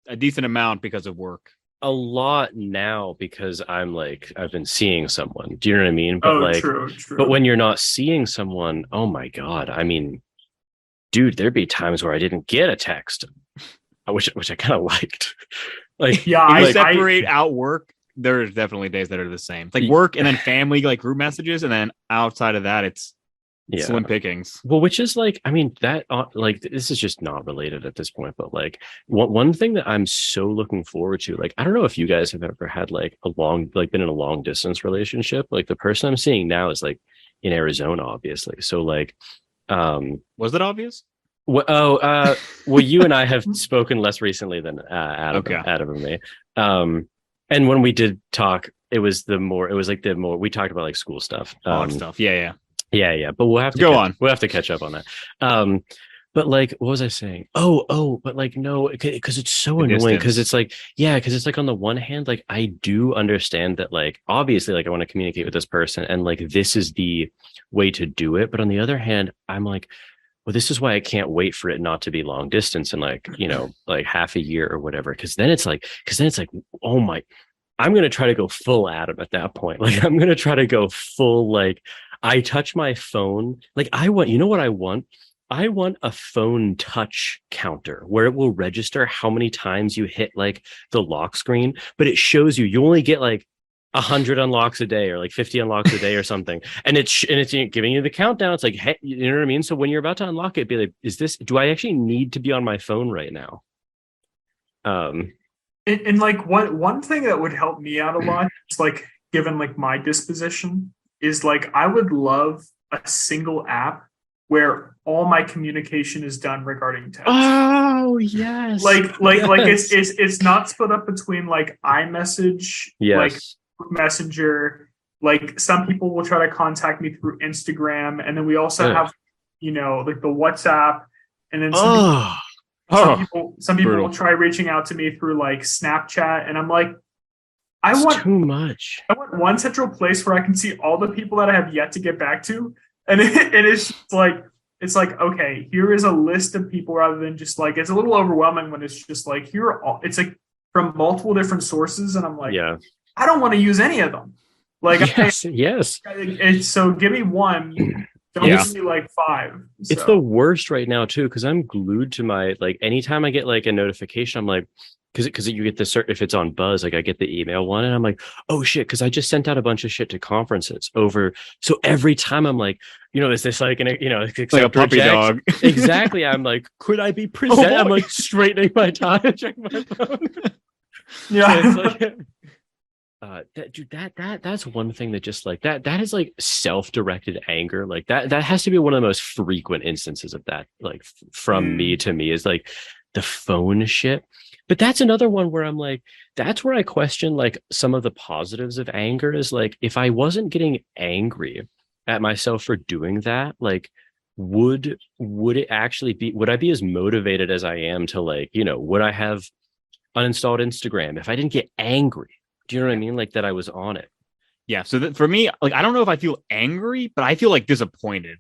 a decent amount because of work. A lot now because I've been seeing someone. Do you know what I mean? But true. But when you're not seeing someone, oh my God. I mean, dude, there'd be times where I didn't get a text. Which I kind of liked. Like, yeah, I separate out work. There's definitely days that are the same. It's like work and then family, like group messages, and then outside of that, it's slim pickings. Well, which is like, I mean, that like this is just not related at this point, but like one thing that I'm so looking forward to, like, I don't know if you guys have ever had like been in a long distance relationship. Like the person I'm seeing now is like in Arizona, obviously. So like, was that obvious? Well, you and I have spoken less recently than Adam and me. And when we did talk, we talked about like school stuff. Stuff. Yeah. Yeah. But we'll have to go on. We'll have to catch up on that. But like, what was I saying? But like, no, because it's so annoying. Because it's like, because it's like on the one hand, like I do understand that, like, obviously, like I want to communicate with this person, and like this is the way to do it. But on the other hand, I'm like, well, this is why I can't wait for it not to be long distance and like, like half a year or whatever. Because then it's like, oh my, I'm going to try to go full Adam at that point. Like, I'm going to try to go full, like, I touch my phone. Like, I want, you know what I want? I want a phone touch counter where it will register how many times you hit like the lock screen, but it shows you only get like 100 unlocks a day or like 50 unlocks a day or something, and it's giving you the countdown. It's like, hey, you know what I mean? So when you're about to unlock it, be like, do I actually need to be on my phone right now? And like one thing that would help me out a lot is like, given like my disposition, is like I would love a single app where all my communication is done regarding text. Oh yes. Like it's not split up between like iMessage, like Messenger. Like some people will try to contact me through Instagram, and then we also have, like the WhatsApp, and then some people will try reaching out to me through like Snapchat, and I'm like, I want too much. I want one central place where I can see all the people that I have yet to get back to. And it's just like, okay, here is a list of people, rather than just like, it's a little overwhelming when it's just like, here are all, it's like from multiple different sources. And I'm like, I don't want to use any of them. Like, yes. So give me one. Don't give me like 5. So. It's the worst right now too, because I'm glued to my, like, anytime I get like a notification, I'm like, because you get the if it's on Buzz, like I get the email one, and I'm like, oh shit, because I just sent out a bunch of shit to conferences over. So every time I'm like, is this like like a puppy dog? Exactly. I'm like, could I be present? I'm like straightening my tie and checking my phone. Yeah. So it's like, that's one thing that just like that is like self-directed anger. Like that has to be one of the most frequent instances of that, like from me to me, is like the phone shit. But that's another one where I'm like, that's where I question like some of the positives of anger, is like, if I wasn't getting angry at myself for doing that, like would it actually be, would I be as motivated as I am to like, would I have uninstalled Instagram if I didn't get angry? Do you know what I mean? Like that I was on it. Yeah. So for me, like, I don't know if I feel angry, but I feel like disappointed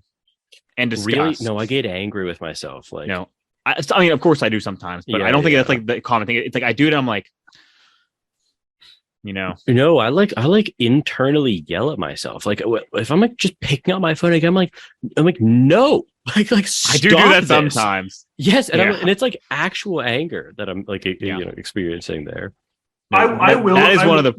and disgust. Really? No, I get angry with myself. Like, no. I mean, of course I do sometimes, but I don't think that's like the common thing. It's like I do it, I'm like, No, I like internally yell at myself. Like if I'm like just picking up my phone again, I'm like, no, like I do that sometimes. Yes, and and it's like actual anger that I'm like experiencing there. I will. That is one of the.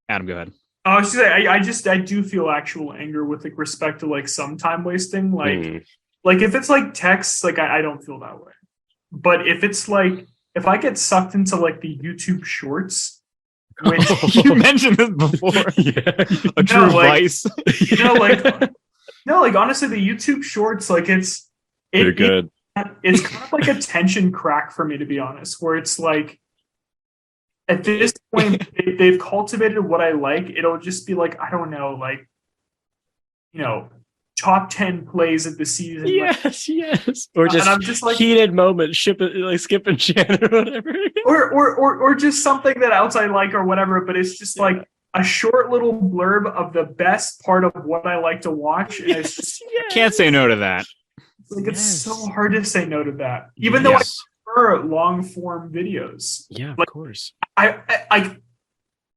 Adam, go ahead. I was gonna say, I do feel actual anger with like respect to like some time wasting. Like if it's like text, like I don't feel that way. But if it's like, if I get sucked into like the YouTube shorts, which you mentioned this before, a true vice. Like honestly, the YouTube shorts, like they're good. It's kind of like a tension crack for me, to be honest, where it's like, at this point, they've cultivated what I like. It'll just be like, I don't know, like, top 10 plays of the season. Yes. Or just, I'm just like heated moments, skip and chat or whatever. or just something that else I like or whatever, but it's just like a short little blurb of the best part of what I like to watch. And it's just, can't say no to that. Like it's so hard to say no to that. Even though I prefer long form videos. Yeah, of course. I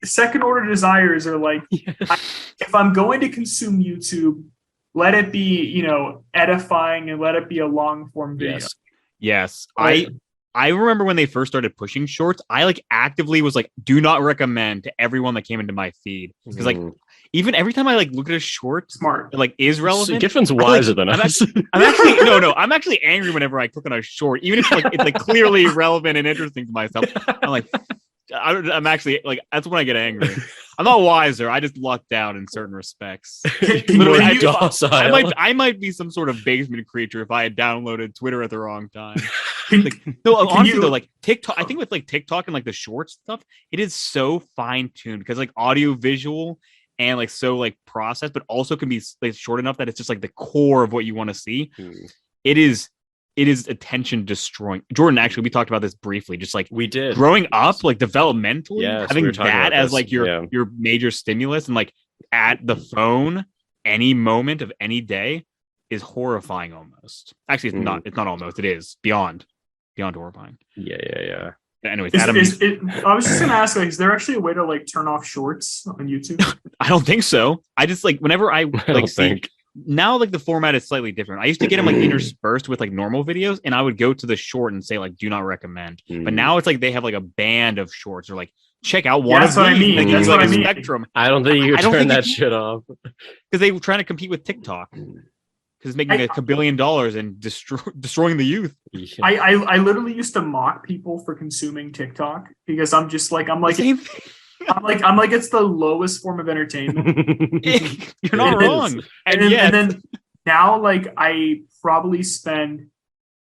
second order desires are like, if I'm going to consume YouTube, let it be, edifying, and let it be a long form video. Yes. I remember when they first started pushing shorts, I like actively was like, do not recommend to everyone that came into my feed. Because like, even every time I like look at a short, smart, like is relevant. Giffen's wiser than us. I'm actually I'm actually angry whenever I click on a short, even if like it's like clearly relevant and interesting to myself. I'm like, I'm actually like, that's when I get angry. I'm not wiser. I just lucked out in certain respects. Literally, I might be some sort of basement creature if I had downloaded Twitter at the wrong time. Honestly though, like TikTok, I think with like TikTok and like the short stuff, it is so fine tuned because like audio visual and like so like processed, but also can be like short enough that it's just like the core of what you want to see. It is attention destroying. Jordan, actually, we talked about this briefly. Just like we did growing up, like developmentally, having that as like your major stimulus, and like at the phone any moment of any day is horrifying. Almost, actually, it's not. It's not almost. It is beyond horrifying. Yeah. Anyways, Adam, I was just gonna ask, like, is there actually a way to like turn off shorts on YouTube? I don't think so. I just like whenever I like see. now like the format is slightly different. I used to get them like interspersed with like normal videos, and I would go to the short and say like do not recommend. But now it's like they have like a band of shorts, or like check out one of these. What I mean. Like, That's like what a I mean. spectrum. I don't think you can turn that shit off because they were trying to compete with TikTok. Because it's making $1 billion and destroying the youth. Yeah. I literally used to mock people for consuming TikTok because I'm like it's the lowest form of entertainment. You're not wrong. And then now like I probably spend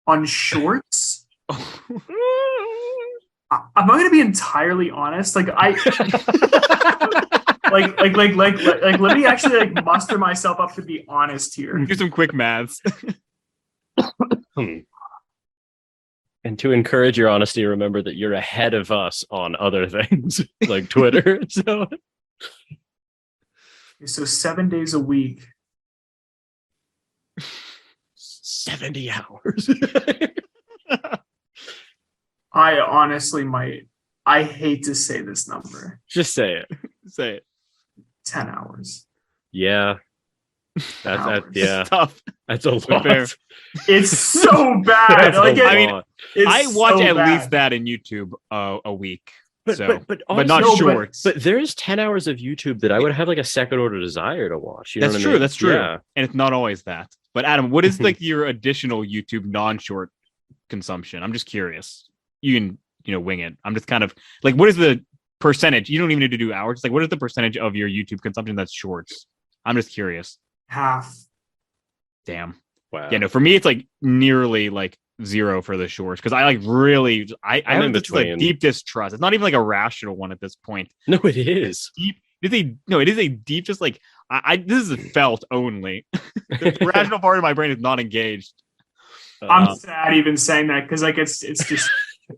on shorts. I'm not going to be entirely honest. Like like let me actually like muster myself up to be honest here. Do some quick maths. And to encourage your honesty, remember that you're ahead of us on other things like Twitter. So 7 days a week. 70 hours. I honestly might. I hate to say this number. Just say it. Say it. 10 hours. Yeah. That's yeah. It's tough. That's a lot. Fair. It's so bad. I watch at least that in YouTube a week. But not shorts. But there's 10 hours of YouTube that I would have like a second order desire to watch. You know that's what true. I mean? That's true. Yeah. And it's not always that. But Adam, what is like your additional YouTube non-short consumption? I'm just curious. You can wing it. I'm just kind of like, what is the percentage? You don't even need to do hours. It's like, what is the percentage of your YouTube consumption that's shorts? I'm just curious. Half. Damn. Wow. Yeah, no, for me it's like nearly like 0 for the shorts because I like really I have this like deep distrust. It's not even like a rational one at this point. No, it is. Deep. It is a deep just like this is felt only. The rational part of my brain is not engaged. I'm sad even saying that because like it's just.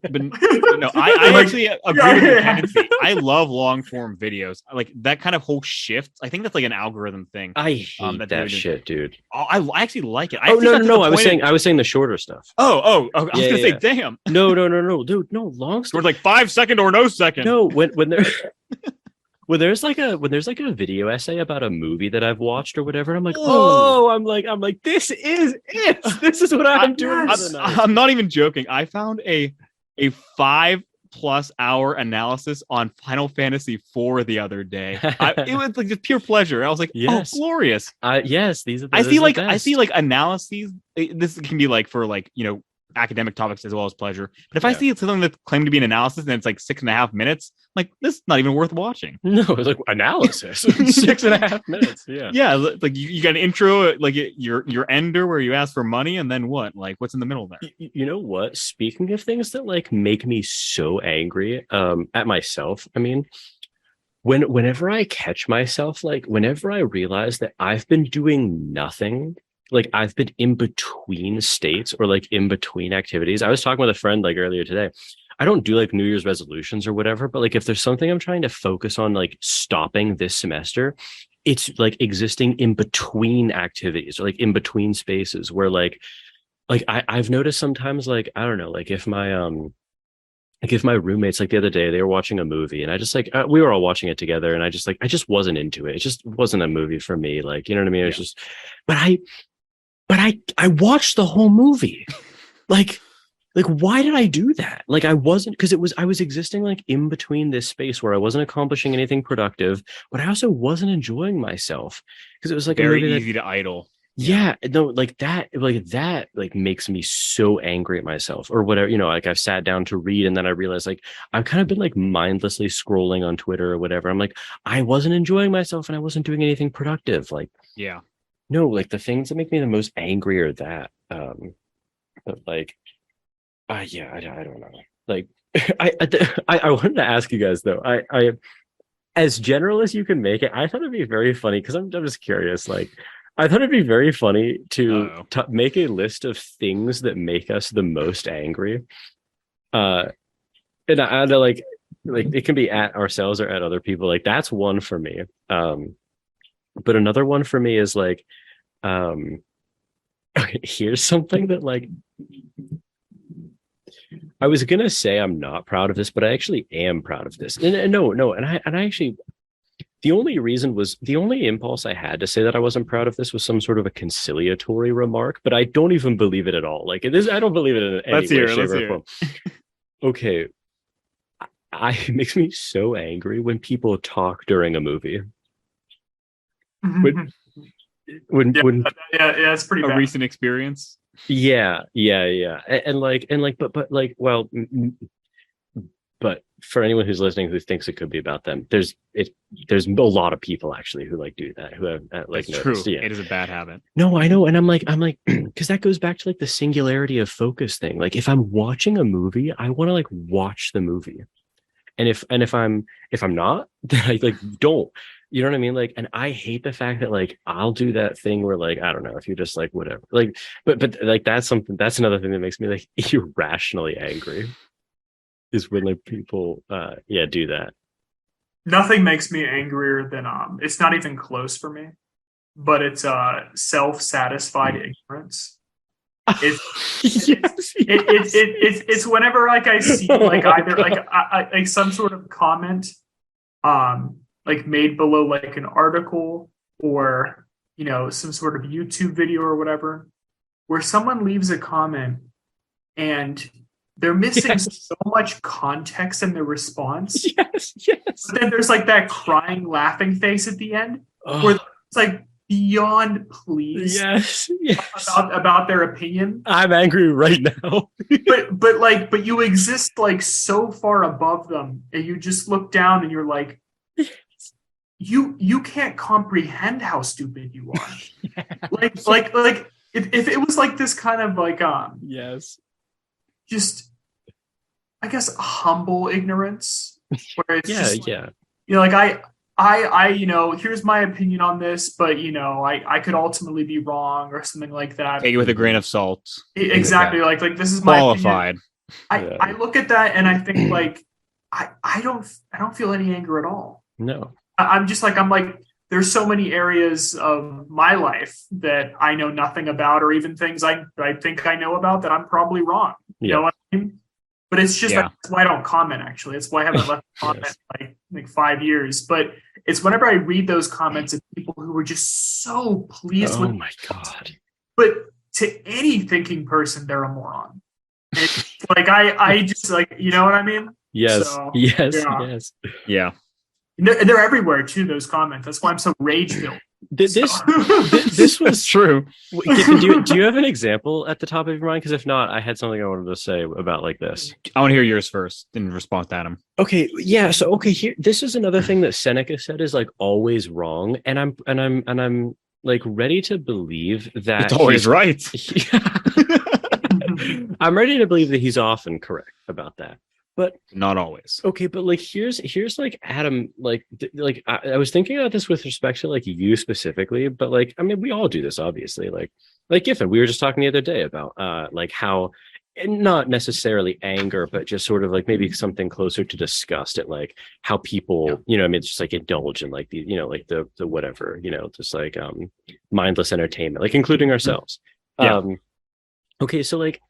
But no, I actually agree with your tendency. I love long form videos. Like that kind of whole shift. I think that's like an algorithm thing. I hate that shit, dude. I actually like it. No. I was saying the shorter stuff. I was gonna say, damn. No, dude. No, long stuff. We're like 5 second or no second. No, when there. When there's like a video essay about a movie that I've watched or whatever, I'm like, I'm like, this is it. This is what I'm doing. I'm not even joking. I found a 5+ hour analysis on Final Fantasy IV the other day. It was like just pure pleasure. I was like, yes. Oh, glorious. Yes, these are. I see like analyses. This can be like for like academic topics as well as pleasure. But if I see something that's claimed to be an analysis and it's like 6.5 minutes, I'm like, this is not even worth watching. No, it's like analysis. 6.5 minutes. Yeah. Yeah. Like you got an intro, like your ender where you ask for money, and then what? Like what's in the middle there? You know what? Speaking of things that like make me so angry at myself, I mean, whenever I catch myself, like whenever I realize that I've been doing nothing, like I've been in between states or like in between activities. I was talking with a friend like earlier today. I don't do like New Year's resolutions or whatever, but like if there's something I'm trying to focus on, like stopping this semester, it's like existing in between activities or like in between spaces where like I've noticed sometimes, like, I don't know, like if my roommates, like the other day, they were watching a movie and I just like, we were all watching it together and I just wasn't into it. It just wasn't a movie for me. Like, you know what I mean? It was just, but I watched the whole movie. Like, why did I do that? Like, I wasn't, because I was existing like in between this space where I wasn't accomplishing anything productive, but I also wasn't enjoying myself because it was like very easy to idle. Yeah, no, like that makes me so angry at myself or whatever, like I've sat down to read and then I realized like I've kind of been like mindlessly scrolling on Twitter or whatever. I'm like, I wasn't enjoying myself and I wasn't doing anything productive. Like, yeah, no, like the things that make me the most angry are that. But like, I don't know. Like, I wanted to ask you guys though. I as general as you can make it, I thought it'd be very funny because I'm just curious. Like, I thought it'd be very funny to make a list of things that make us the most angry. And I like it can be at ourselves or at other people. Like that's one for me. But another one for me is like, here's something that like, I was gonna say I'm not proud of this, but I actually am proud of this. And I actually, The only impulse I had to say that I wasn't proud of this was some sort of a conciliatory remark, but I don't even believe it at all. Like it is, I don't believe it in any way, shape, or form. Okay. It makes me so angry when people talk during a movie. When, it's pretty bad. A recent experience. Yeah. But for anyone who's listening who thinks it could be about them, there's a lot of people actually who like do that, who have like That's true. Yeah. It is a bad habit. No, I know, and I'm like, because that goes back to like the singularity of focus thing. Like if I'm watching a movie, I want to like watch the movie, and if I'm not, then I like don't. You know what I mean? Like, and I hate the fact that like I'll do that thing where like I don't know if you're just like whatever, like, but like that's another thing that makes me like irrationally angry. Is when like people do that. Nothing makes me angrier than it's not even close for me, but it's self-satisfied ignorance. It's whenever like I see like either like like some sort of comment like made below like an article or some sort of YouTube video or whatever, where someone leaves a comment and they're missing so much context in their response. Yes. But then there's like that crying, laughing face at the end where it's like beyond pleased. Yes. About their opinion. I'm angry right now. but you exist like so far above them, and you just look down and you're like, you can't comprehend how stupid you are. Like if it was like this kind of like yes. Just I guess humble ignorance where it's like I here's my opinion on this, but I could ultimately be wrong or something like that. Take it with a grain of salt. Exactly. Like this is qualified. My opinion. I look at that and I think like I don't feel any anger at all. No. I'm like there's so many areas of my life that I know nothing about, or even things I think I know about that I'm probably wrong. You know what I mean? But it's just that's why I don't comment, actually. It's why I haven't left a comment like 5 years. But it's whenever I read those comments of people who were just so pleased with. Oh my God. But to any thinking person, they're a moron. It's like I just like, you know what I mean? Yes. So, yes. Yeah. And they're everywhere too, those comments. That's why I'm so rage-filled. This was true. Do you have an example at the top of your mind? Because if not, I had something I wanted to say about like this. I want to hear yours first in response to Adam. Okay, yeah. So here, this is another thing that Seneca said is like always wrong, and I'm like ready to believe that it's always right. I'm ready to believe that he's often correct about that. But not always. Okay, but like here's like Adam, like I was thinking about this with respect to like you specifically, but like I mean we all do this obviously. Like Giffen, we were just talking the other day about like how not necessarily anger, but just sort of like maybe something closer to disgust at like how people, I mean it's just like indulge in like the like the whatever, just like mindless entertainment, like including ourselves. Okay, so like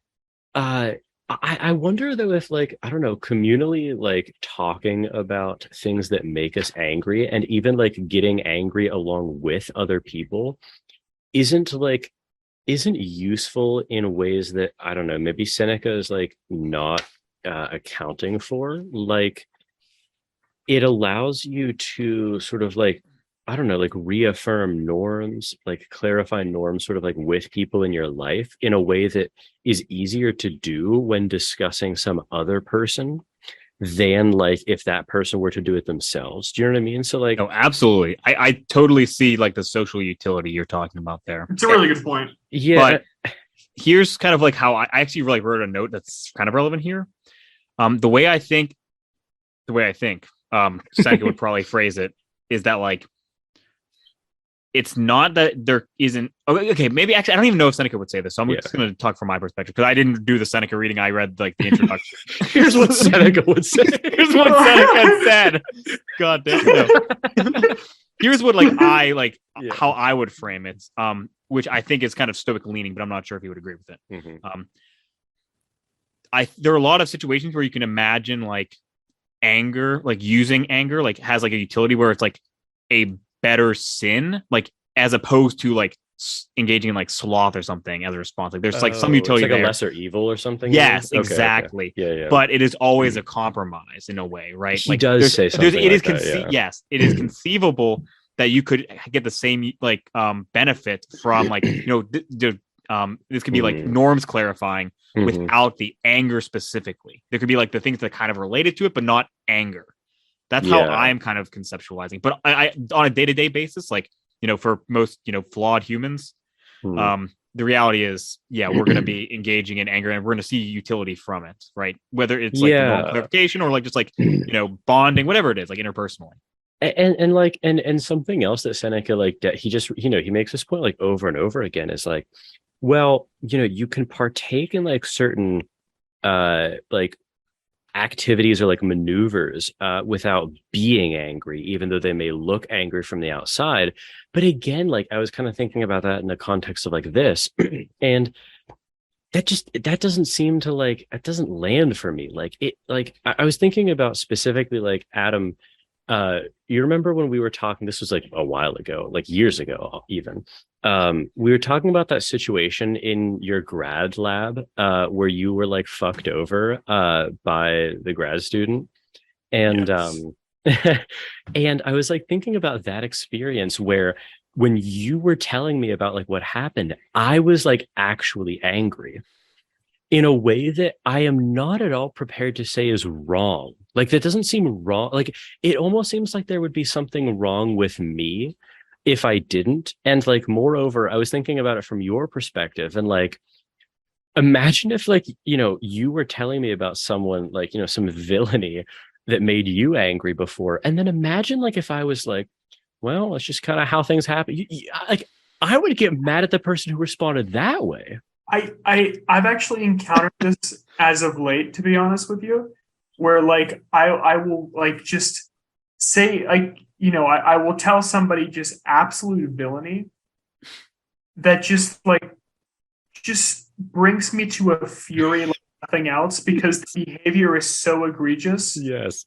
I wonder though if like I don't know, communally like talking about things that make us angry and even like getting angry along with other people isn't useful in ways that I don't know, maybe Seneca is like not accounting for. Like it allows you to sort of like I don't know, like reaffirm norms, like clarify norms sort of like with people in your life in a way that is easier to do when discussing some other person than like if that person were to do it themselves. Do you know what I mean? So like, no, absolutely. I totally see like the social utility you're talking about there. It's a really good point. Yeah. But here's kind of like how I actually like wrote a note that's kind of relevant here. The way I think, Seneca would probably phrase it is that like, it's not that there isn't. Okay, maybe actually, I don't even know if Seneca would say this. So I'm just going to talk from my perspective because I didn't do the Seneca reading. I read like the introduction. Here's what Seneca would say. Here's what Seneca said. God damn. No. Here's what like how I would frame it. Which I think is kind of Stoic leaning, but I'm not sure if he would agree with it. Mm-hmm. There are a lot of situations where you can imagine like anger, like using anger, like has like a utility where it's like a better sin, like as opposed to like engaging in like sloth or something as a response. Like there's like some utility it's like there. a lesser evil or something. Yes, Okay, exactly. Okay. Yeah. But it is always a compromise in a way, right? He does say something like that, yeah. Yes, it is conceivable that you could get the same like benefit from like this could be like norms clarifying without the anger specifically. There could be like the things that kind of related to it, but not anger. That's how I'm kind of conceptualizing. But I on a day-to-day basis, like for most flawed humans, the reality is, we're going to be engaging in anger, and we're going to see utility from it, right? Whether it's like the normal clarification or like just like bonding, whatever it is, like interpersonally. And something else that Seneca he just he makes this point like over and over again is like, well, you can partake in like certain like activities or like maneuvers without being angry, even though they may look angry from the outside. But again, like I was kind of thinking about that in the context of like this, and that doesn't seem to like, it doesn't land for me. Like it, like I was thinking about specifically like Adam. You remember when we were talking, this was like a while ago, like years ago even, we were talking about that situation in your grad lab where you were like fucked over by the grad student, and and I was like thinking about that experience where when you were telling me about like what happened, I was like actually angry in a way that I am not at all prepared to say is wrong. Like that doesn't seem wrong. Like it almost seems like there would be something wrong with me if I didn't. And like, moreover, I was thinking about it from your perspective, and like, imagine if like, you were telling me about someone like, some villainy that made you angry before. And then imagine like, if I was like, well, it's just kind of how things happen. Like I would get mad at the person who responded that way. I've actually encountered this as of late, to be honest with you, where like I will like just say like I will tell somebody just absolute villainy that just brings me to a fury like nothing else, because the behavior is so egregious. Yes.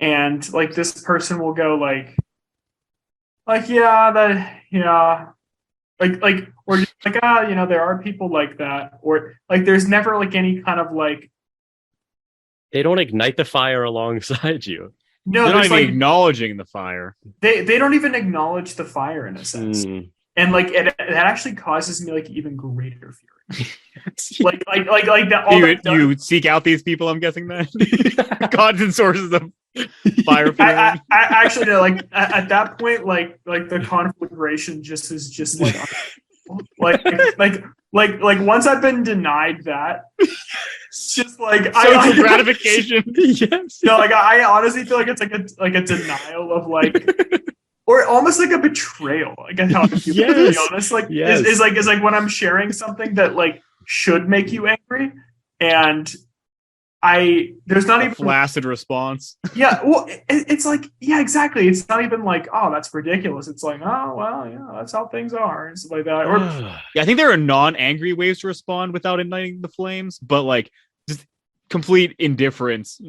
And like this person will go like or just like there are people like that, or like there's never like any kind of like, they don't ignite the fire alongside you. No, they're not even acknowledging the fire. They don't even acknowledge the fire in a sense, and like that actually causes me like even greater fury. like that. You seek out these people. I'm guessing that constant sources of fire. I actually no, like at that point, like the conflagration just is just like like once I've been denied that, it's just like social gratification. Yes. No, like I honestly feel like it's like a denial of like, or almost like a betrayal. I guess how I feel, to be honest. Like is like when I'm sharing something that like should make you angry, and there's not even flaccid response. Yeah, well, it's like, yeah, exactly. It's not even like, oh, that's ridiculous. It's like, oh, well, yeah, that's how things are, and stuff like that. Or I think there are non-angry ways to respond without igniting the flames, but like just complete indifference.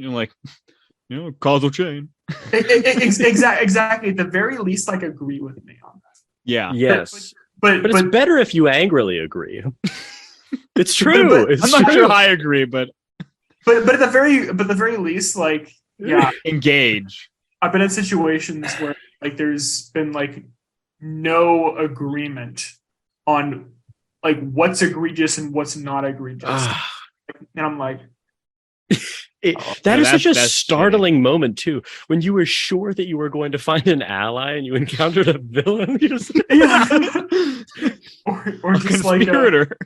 Causal chain. Exactly. At the very least, like, agree with me on that. Yeah. Yes. But it's better if you angrily agree. It's true. I'm not sure I agree, but at the very least, like, yeah, engage. I've been in situations where like there's been like no agreement on like what's egregious and what's not egregious, and I'm like, that is such a startling shitty moment too, when you were sure that you were going to find an ally and you encountered a villain. or just conspirator,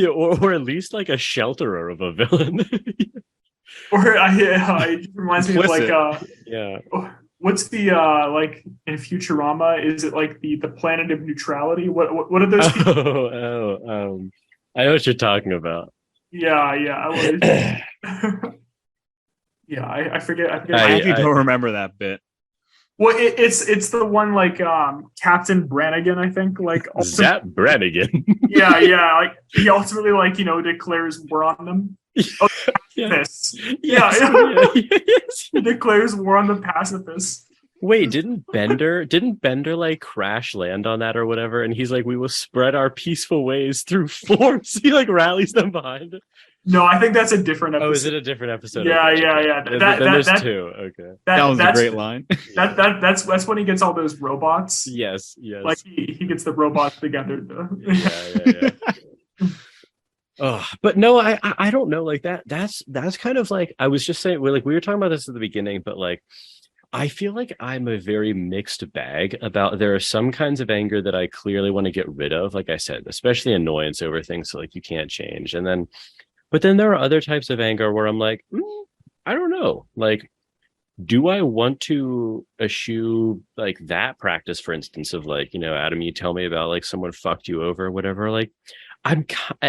or at least like a shelterer of a villain. It reminds me of like what's the like in Futurama? Is it like the planet of neutrality? What are those people? I know what you're talking about. Yeah. I forget. I actually don't remember that bit. Well, it's the one like Captain Brannigan, I think. Like Zap Brannigan. Yeah. Like he ultimately like declares war on them. Oh, pacifists. Yes. He declares war on the pacifists. Wait, didn't Bender like crash land on that or whatever? And he's like, we will spread our peaceful ways through force. He like rallies them behind it. No, I think that's a different episode. Oh, is it a different episode? Yeah, okay, yeah, okay. yeah. Then there's two. Okay. That was a great line. That's when he gets all those robots. Yes. Like he gets the robots together. Yeah. Oh, but no, I don't know. Like that's kind of like I was just saying. We were talking about this at the beginning, but like I feel like I'm a very mixed bag about. There are some kinds of anger that I clearly want to get rid of, like I said, especially annoyance over things like you can't change, but then there are other types of anger where I'm like, I don't know. Like, do I want to eschew like that practice, for instance, of like, Adam, you tell me about like someone fucked you over or whatever. Like, I'm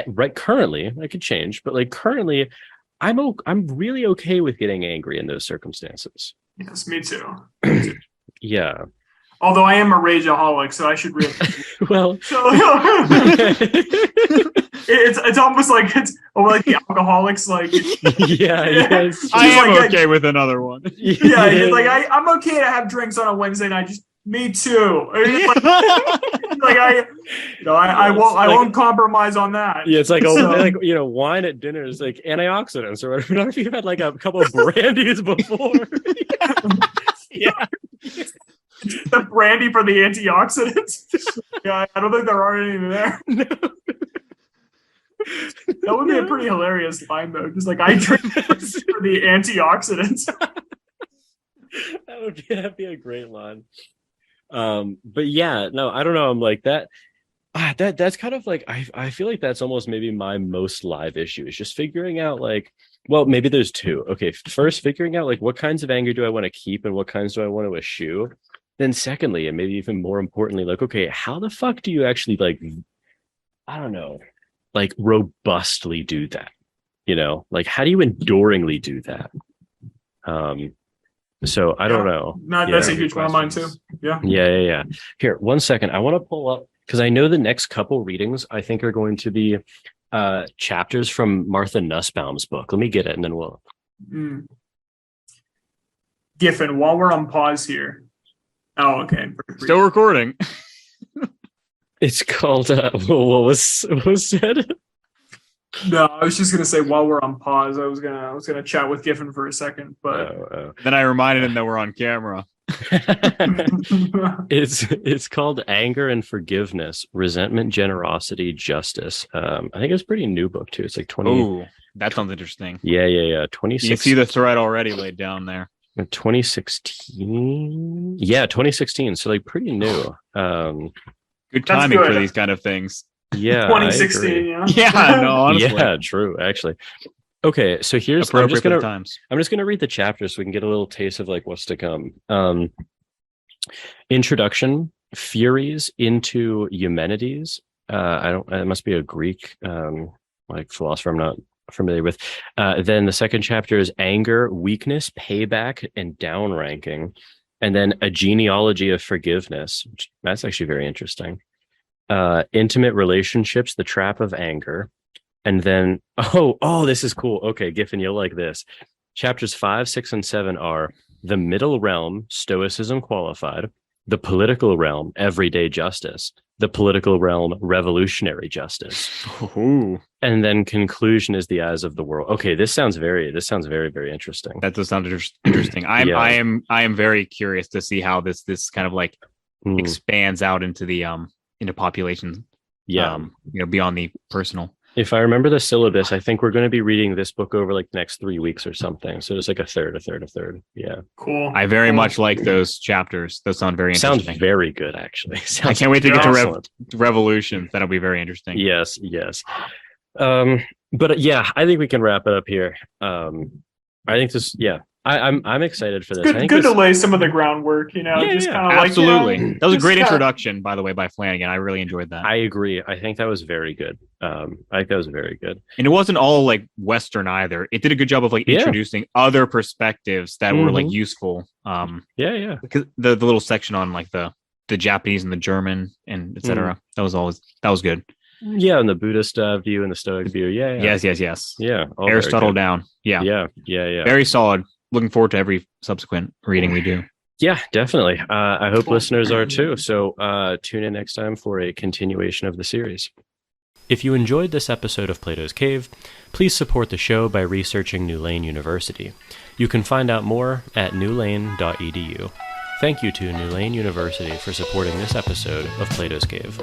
right currently, I could change, but like currently, I'm really okay with getting angry in those circumstances. Yes, me too. Yeah. Although I am a rageaholic, so I should really. Well, it's almost like like the alcoholics, like. Yeah. I am okay with another one. Yeah, it's like I'm okay to have drinks on a Wednesday night. Just me too. I won't compromise on that. Yeah, it's like wine at dinner is like antioxidants or whatever. Not if you've had like a couple of brandies before. Yeah. The brandy for the antioxidants. Yeah, I don't think there are any there. No. That would be a pretty hilarious line, though. Just like I drink for the antioxidants. That'd be a great line. But yeah, no, I don't know. I'm like that. That's kind of like I feel like that's almost maybe my most live issue is just figuring out like, well, maybe there's two. Okay, first figuring out like what kinds of anger do I want to keep and what kinds do I want to eschew. Then secondly, and maybe even more importantly, like, okay, how the fuck do you actually like, I don't know, like robustly do that? Like how do you enduringly do that? So I don't know. No, that's a huge one of mine too. Yeah. Yeah. Here, 1 second. I want to pull up because I know the next couple readings I think are going to be chapters from Martha Nussbaum's book. Let me get it and then we'll. Giffen, while we're on pause here. Oh, okay. Still recording. It's called what was said? No, I was just gonna say while we're on pause, I was gonna chat with Giffen for a second, but then I reminded him that we're on camera. It's called Anger and Forgiveness, Resentment, Generosity, Justice. I think it's a pretty new book too. It's like 20. Oh, that sounds interesting. Yeah. 26. You can see the thread already laid down there. 2016. Yeah, 2016. So like pretty new. Good timing for these kind of things. Yeah, 2016. Yeah, no, honestly. Yeah, true. Actually. Okay, so here's I'm just gonna read the chapter so we can get a little taste of like what's to come. Introduction: Furies into Eumenides. It must be a Greek like philosopher I'm not familiar with. Then the second chapter is Anger, Weakness, Payback, and Downranking. And then a genealogy of forgiveness. That's actually very interesting. Intimate relationships, the trap of anger. And then, this is cool. Okay, Giffen, you'll like this. Chapters 5, 6, and 7 are the middle realm, Stoicism qualified, the political realm, everyday justice, the political realm, revolutionary justice. Ooh. And then conclusion is the eyes of the world. Okay, this sounds very, very interesting. That does sound interesting. I am very curious to see how this kind of like expands out into the into population. Yeah. Beyond the personal. If I remember the syllabus, I think we're going to be reading this book over like the next 3 weeks or something. So it's like a third. Yeah. Cool. I very much like those chapters. Those sound very interesting. Sounds very good, actually. I can't wait to get to Revolution. That'll be very interesting. Yes. But yeah, I think we can wrap it up here. I think this, I'm excited for this. Good to lay some of the groundwork, kind of absolutely. Like, that was a great introduction, by the way, by Flanagan. I really enjoyed that. I agree. I think that was very good. And it wasn't all like Western either. It did a good job of like introducing other perspectives that were like useful. Because the little section on like the Japanese and the German and etc. That was good. Yeah, and the Buddhist view and the Stoic view. Yeah. Yes. Yeah. Aristotle down. Yeah. Yeah. Very solid. Looking forward to every subsequent reading we do. Yeah, definitely. I hope listeners are too. So tune in next time for a continuation of the series. If you enjoyed this episode of Plato's Cave, please support the show by researching New Lane University. You can find out more at newlane.edu. Thank you to New Lane University for supporting this episode of Plato's Cave.